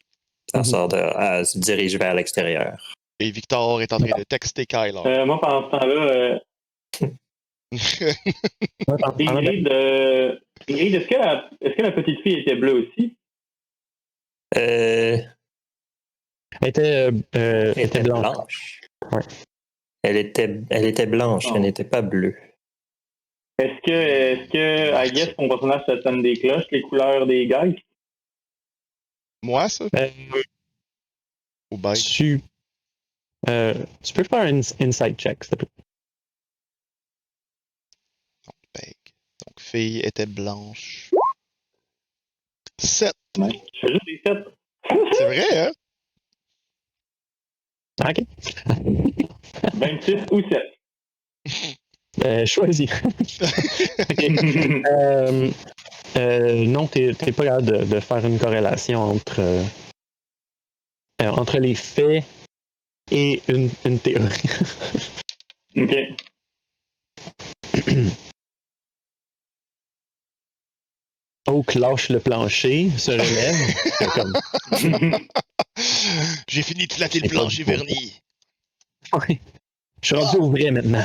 Elle se dirige vers l'extérieur. Et Victor est en train de texter Kyle. Moi, pendant ce temps-là, Ingrid, est-ce que la petite fille était bleue aussi? Elle était blanche. Ouais. Elle était blanche, elle n'était pas bleue. Est-ce que I guess, ton personnage se sonne des cloches, les couleurs des gars? Moi, ça? Ou bête? Tu peux faire un insight check, s'il te plaît. Donc, fille était blanche. 7. Ouais, je fais juste des 7. C'est vrai, hein? OK. 26 ou 7. Choisis. Non, t'es pas capable de faire une corrélation entre les faits et une théorie. OK. Oak lâche le plancher, se relève. Comme... J'ai fini de flatter le plancher vernis. Ouais. Je suis rendu au vrai maintenant.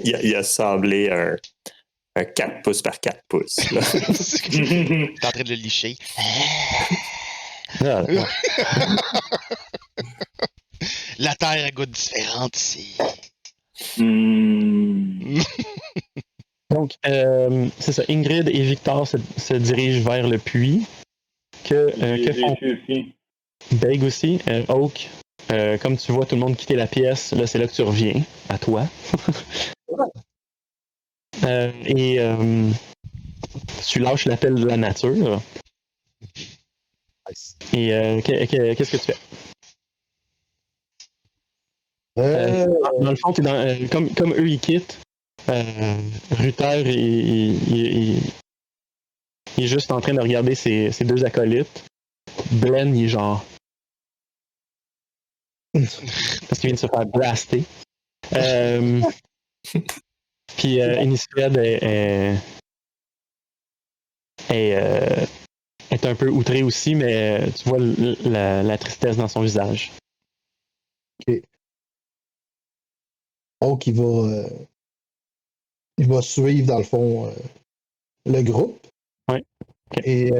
il a sablé un 4 pouces par 4 pouces. T'es en train de le licher. Ah, La terre a goût différente ici. Donc, c'est ça. Ingrid et Victor se dirigent vers le puits. Que font Beg aussi? Oak, comme tu vois tout le monde quitter la pièce, là, c'est là que tu reviens, à toi. Tu lâches l'appel de la nature. Et qu'est-ce que tu fais? Dans le fond, t'es comme eux, ils quittent. Ruther, il est juste en train de regarder ses 2 acolytes. Blen, il est genre... parce qu'il vient de se faire blaster. Puis Innisfred est est un peu outrée aussi, mais tu vois la tristesse dans son visage. Donc, il va suivre, dans le fond, le groupe. Ouais. Ok. Et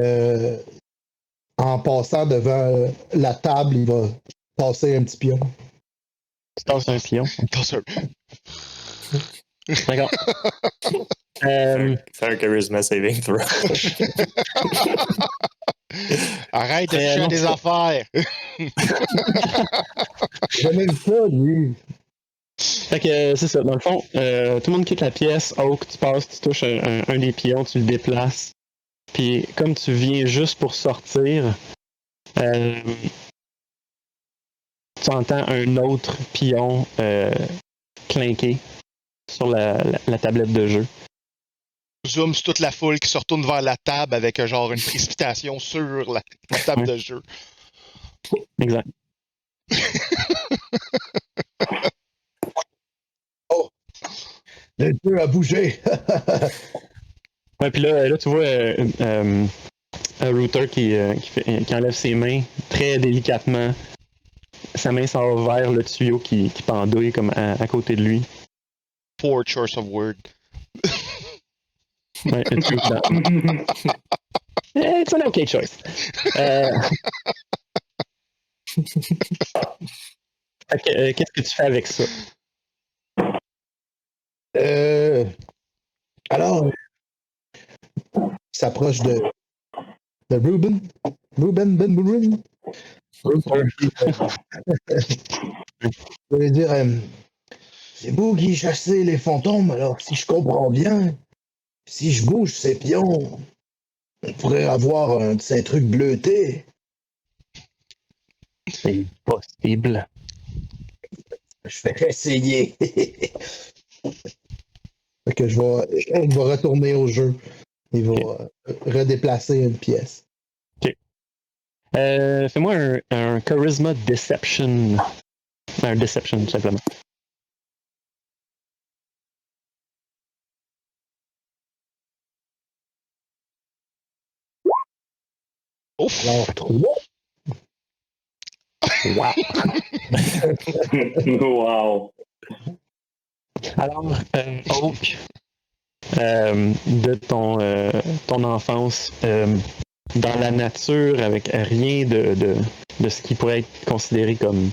en passant devant la table, il va passer un petit pion. Tu tasses un pion. Tasse un- D'accord. Euh, Fais un charisma saving throw. Arrête de toucher à non, des c'est ça. affaires! Jamais vu ça, lui. Fait que c'est ça. Dans le fond, tout le monde quitte la pièce. Oak, tu passes, tu touches un des pions, tu le déplaces. Puis comme tu viens juste pour sortir, tu entends un autre pion clinquer sur la tablette de jeu. Zoom sur toute la foule qui se retourne vers la table avec genre une précipitation sur la table de jeu. Exact. Le jeu a bougé. Ouais, puis là, tu vois un router qui enlève ses mains très délicatement. Sa main s'en va vers le tuyau qui pendouille comme à côté de lui. Poor choice of word. Ouais, it's an okay choice. Fait que, qu'est-ce que tu fais avec ça? Alors, il s'approche de Ruben. Ruben. Je vais dire, c'est vous qui chassez les fantômes, alors si je comprends bien, si je bouge ces pions, on pourrait avoir un de ces trucs bleutés. C'est possible. Je vais essayer. Fait que je vais retourner au jeu. Il va redéplacer une pièce. Fais-moi un Charisma Deception. Un Deception, tout simplement. Ouf! Alors, 3. Wow! Wow. Alors, Oak, de ton enfance, dans la nature, avec rien de ce qui pourrait être considéré comme,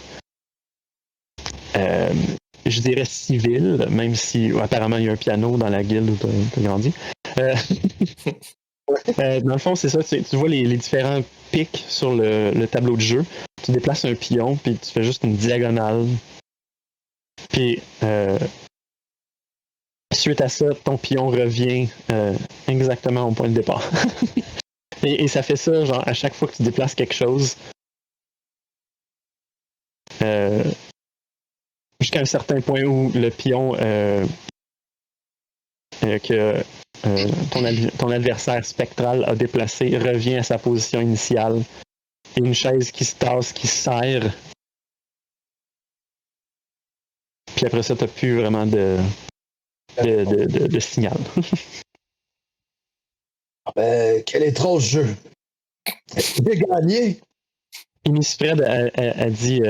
je dirais, civil, même si apparemment il y a un piano dans la guilde où tu as grandi. Dans le fond, c'est ça, tu vois les différents pics sur le tableau de jeu. Tu déplaces un pion, puis tu fais juste une diagonale. Puis, suite à ça, ton pion revient exactement au point de départ. et ça fait ça, genre, à chaque fois que tu déplaces quelque chose. Jusqu'à un certain point où le pion que ton adversaire spectral a déplacé revient à sa position initiale. Et une chaise qui se tasse, qui se serre. Puis après ça, t'as plus vraiment de signal. Quel étrange jeu. J'ai gagné. Et Miss Fred a dit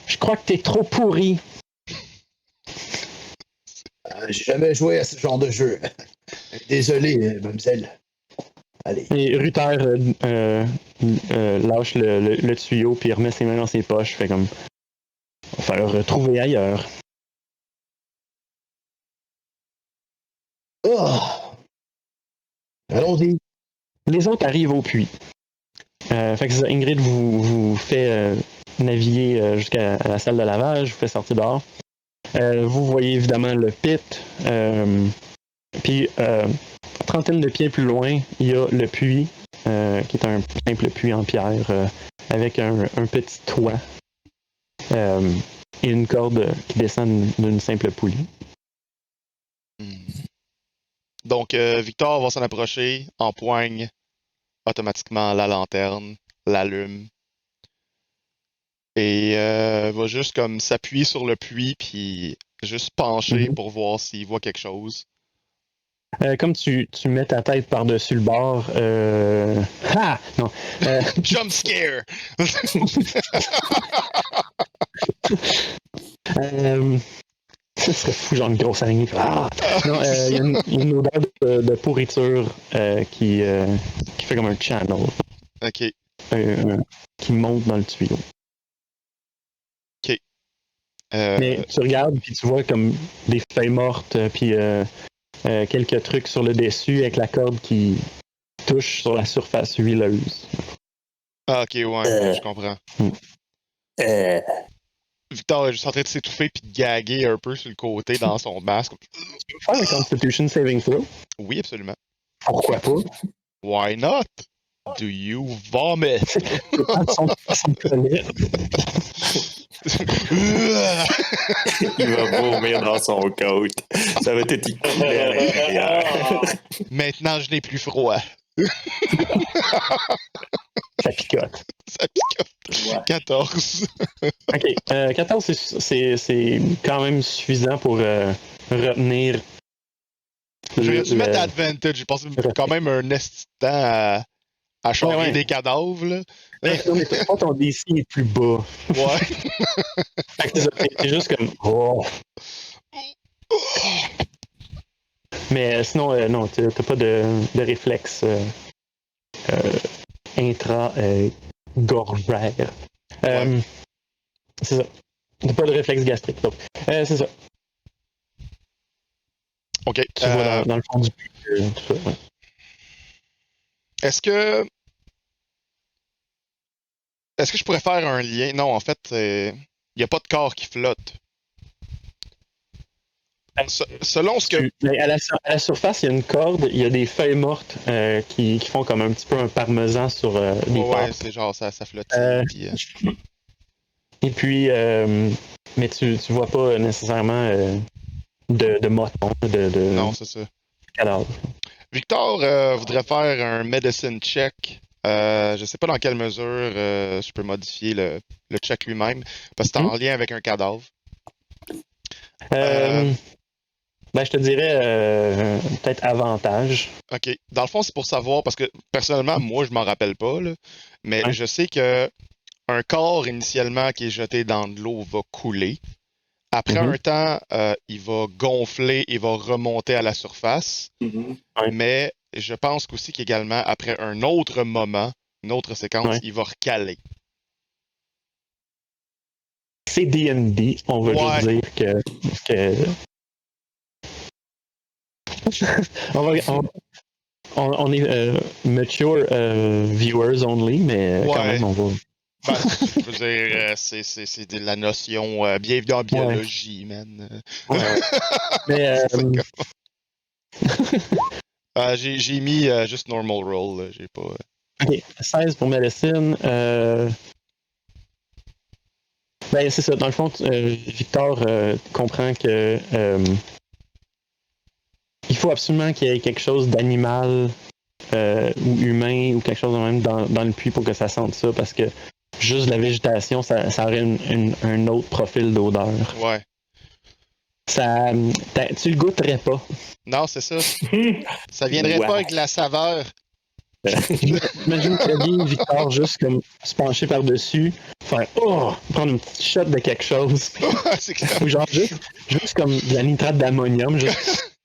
je crois que t'es trop pourri. J'ai jamais joué à ce genre de jeu. Désolé, mademoiselle. Allez. Et Ruther lâche le tuyau puis remet ses mains dans ses poches. Fait comme on va falloir retrouver ailleurs. Oh. Allons-y. Les autres arrivent au puits. Fait que ça, Ingrid vous fait naviguer jusqu'à la salle de lavage, vous fait sortir dehors. Vous voyez évidemment le pit. Puis, trentaine de pieds plus loin, il y a le puits, qui est un simple puits en pierre, avec un petit toit et une corde qui descend d'une simple poulie. Donc, Victor va s'en approcher, empoigne automatiquement la lanterne, l'allume, et va juste comme s'appuyer sur le puits, puis juste pencher pour voir s'il voit quelque chose. Comme tu mets ta tête par-dessus le bord. Ah! Non. Jump scare! Ce serait fou, genre une grosse araignée. Ah! Non, il y a une odeur de pourriture qui fait comme un channel Ok. qui monte dans le tuyau. Mais tu regardes puis tu vois comme des feuilles mortes puis quelques trucs sur le dessus avec la corde qui touche sur la surface huileuse. Ah, ok, ouais, je comprends. Victor est juste en train de s'étouffer puis de gaguer un peu sur le côté dans son masque. Tu peux faire un Constitution Saving Throw? Oui, absolument. Pourquoi pas? Why not? Do you vomit? Son collet. Il va vomir dans son côte. Ça va être coulé à l'intérieur. Maintenant, je n'ai plus froid. Ça picote. Ça picote. Ouais. 14. Ok. 14, c'est quand même suffisant pour retenir. J'aurais dû mettre advantage. J'ai passé quand même un esti de temps à charger Ouais. des cadavres, là. Non, mais toi, ton DC est plus bas. Ouais. Fait que c'est juste comme. Oh. Mais sinon, non, t'as pas de réflexe intra-gorgeaire. Ouais. C'est ça. T'as pas de réflexe gastrique. Donc, c'est ça. Ok. Tu vois dans le fond du puits, tout ça. Ouais. Est-ce que je pourrais faire un lien? Non, en fait, il n'y a pas de corps qui flotte. Selon ce que... Mais à la surface, il y a une corde, il y a des feuilles mortes qui font comme un petit peu un parmesan sur des Ouais, pâtes. c'est genre ça flotte. Et puis, mais tu vois pas nécessairement de moton, de Non, c'est ça. cadavre. Victor voudrait faire un medicine check. Je sais pas dans quelle mesure je peux modifier le check lui-même, parce que c'est en lien avec un cadavre. Ben, je te dirais peut-être avantage. Ok. Dans le fond, c'est pour savoir, parce que personnellement, moi, je m'en rappelle pas, là, mais Ouais. je sais que un corps initialement qui est jeté dans de l'eau va couler. Après un temps, il va gonfler et va remonter à la surface. Ouais. Mais je pense qu'aussi qu'également, après un autre moment, une autre séquence, il va recaler. C'est D&D, on veut juste dire que... on est mature viewers only, mais quand même, on va... Ben, je veux dire, c'est de la notion bienvenue en biologie, man. Mais j'ai mis juste normal roll, là, j'ai pas. Ok, 16 pour médecine. Ben, c'est ça. Dans le fond, Victor comprend que il faut absolument qu'il y ait quelque chose d'animal ou humain ou quelque chose de même dans le puits pour que ça sente ça, parce que juste la végétation, ça aurait un autre profil d'odeur. Ouais. Ça, tu le goûterais pas. Non, c'est ça. Ça viendrait pas avec la saveur. Imagine très bien Victor juste comme se pencher par-dessus, faire prendre une petite shot de quelque chose. C'est clair. Ou genre juste comme de la nitrate d'ammonium. Juste...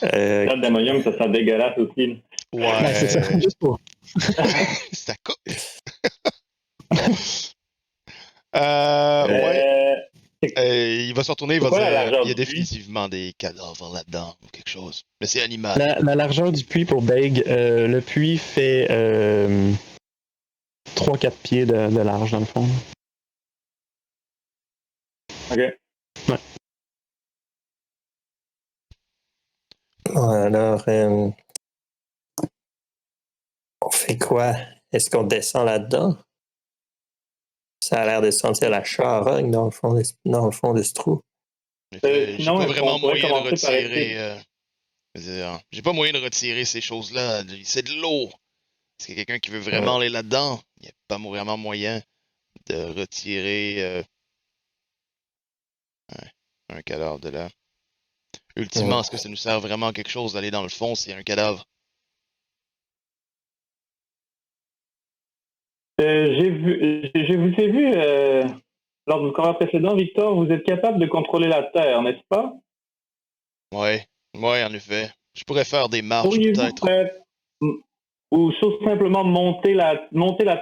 Nitrate d'ammonium, ça sent dégueulasse aussi. Ouais. Ben, c'est ça, juste pour. Ça coupe. Ouais. Il va se retourner, il va dire il y a définitivement des cadavres là-dedans ou quelque chose. Mais c'est animal. La largeur du puits pour Beg, le puits fait 3-4 pieds de large dans le fond. Ok. Ouais. Alors, on fait quoi? Est-ce qu'on descend là-dedans? Ça a l'air de sentir la charogne dans le fond de ce trou. J'ai Sinon, pas est-ce vraiment qu'on pourrait moyen de commencer par retirer. J'ai pas moyen de retirer ces choses-là. C'est de l'eau. Est-ce qu'il y a quelqu'un qui veut vraiment aller là-dedans? Il n'y a pas vraiment moyen de retirer un cadavre de là. Ultimement, est-ce que ça nous sert vraiment à quelque chose d'aller dans le fond s'il y a un cadavre? Je vous ai vu lors du combat précédent, Victor, vous êtes capable de contrôler la Terre, n'est-ce pas? Ouais, en effet. Je pourrais faire des marches Pourriez-vous peut-être. ou simplement monter la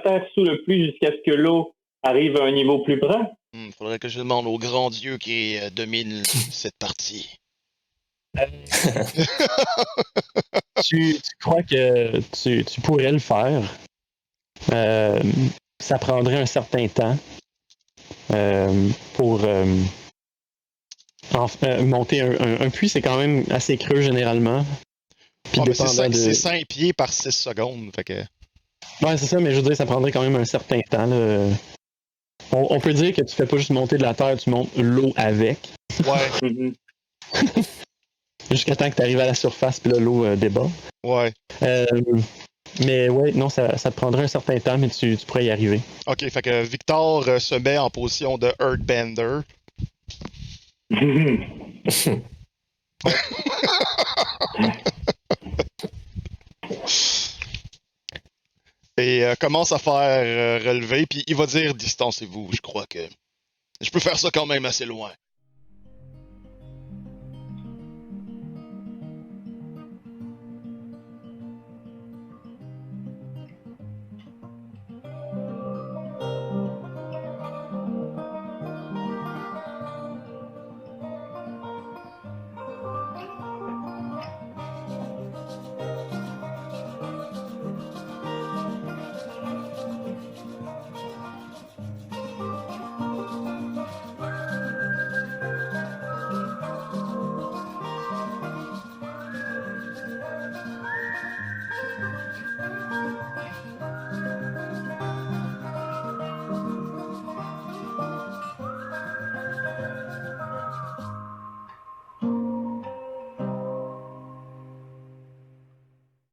Terre sous le puits jusqu'à ce que l'eau arrive à un niveau plus bas? Faudrait que je demande au grand Dieu qui domine cette partie. Tu crois que tu pourrais le faire. Ça prendrait un certain temps pour monter un puits, c'est quand même assez creux généralement. Puis Mais c'est dépendant de... 5 pieds par 6 secondes, fait que... Ouais, c'est ça, mais je veux dire, ça prendrait quand même un certain temps. Là. On peut dire que tu fais pas juste monter de la terre, tu montes l'eau avec. Ouais. Jusqu'à temps que tu arrives à la surface, puis là, l'eau déborde. Ouais. Mais ouais, non, ça te prendrait un certain temps, mais tu pourrais y arriver. Ok, fait que Victor se met en position de Earthbender. Et commence à faire relever, puis il va dire distancez-vous, je crois que je peux faire ça quand même assez loin.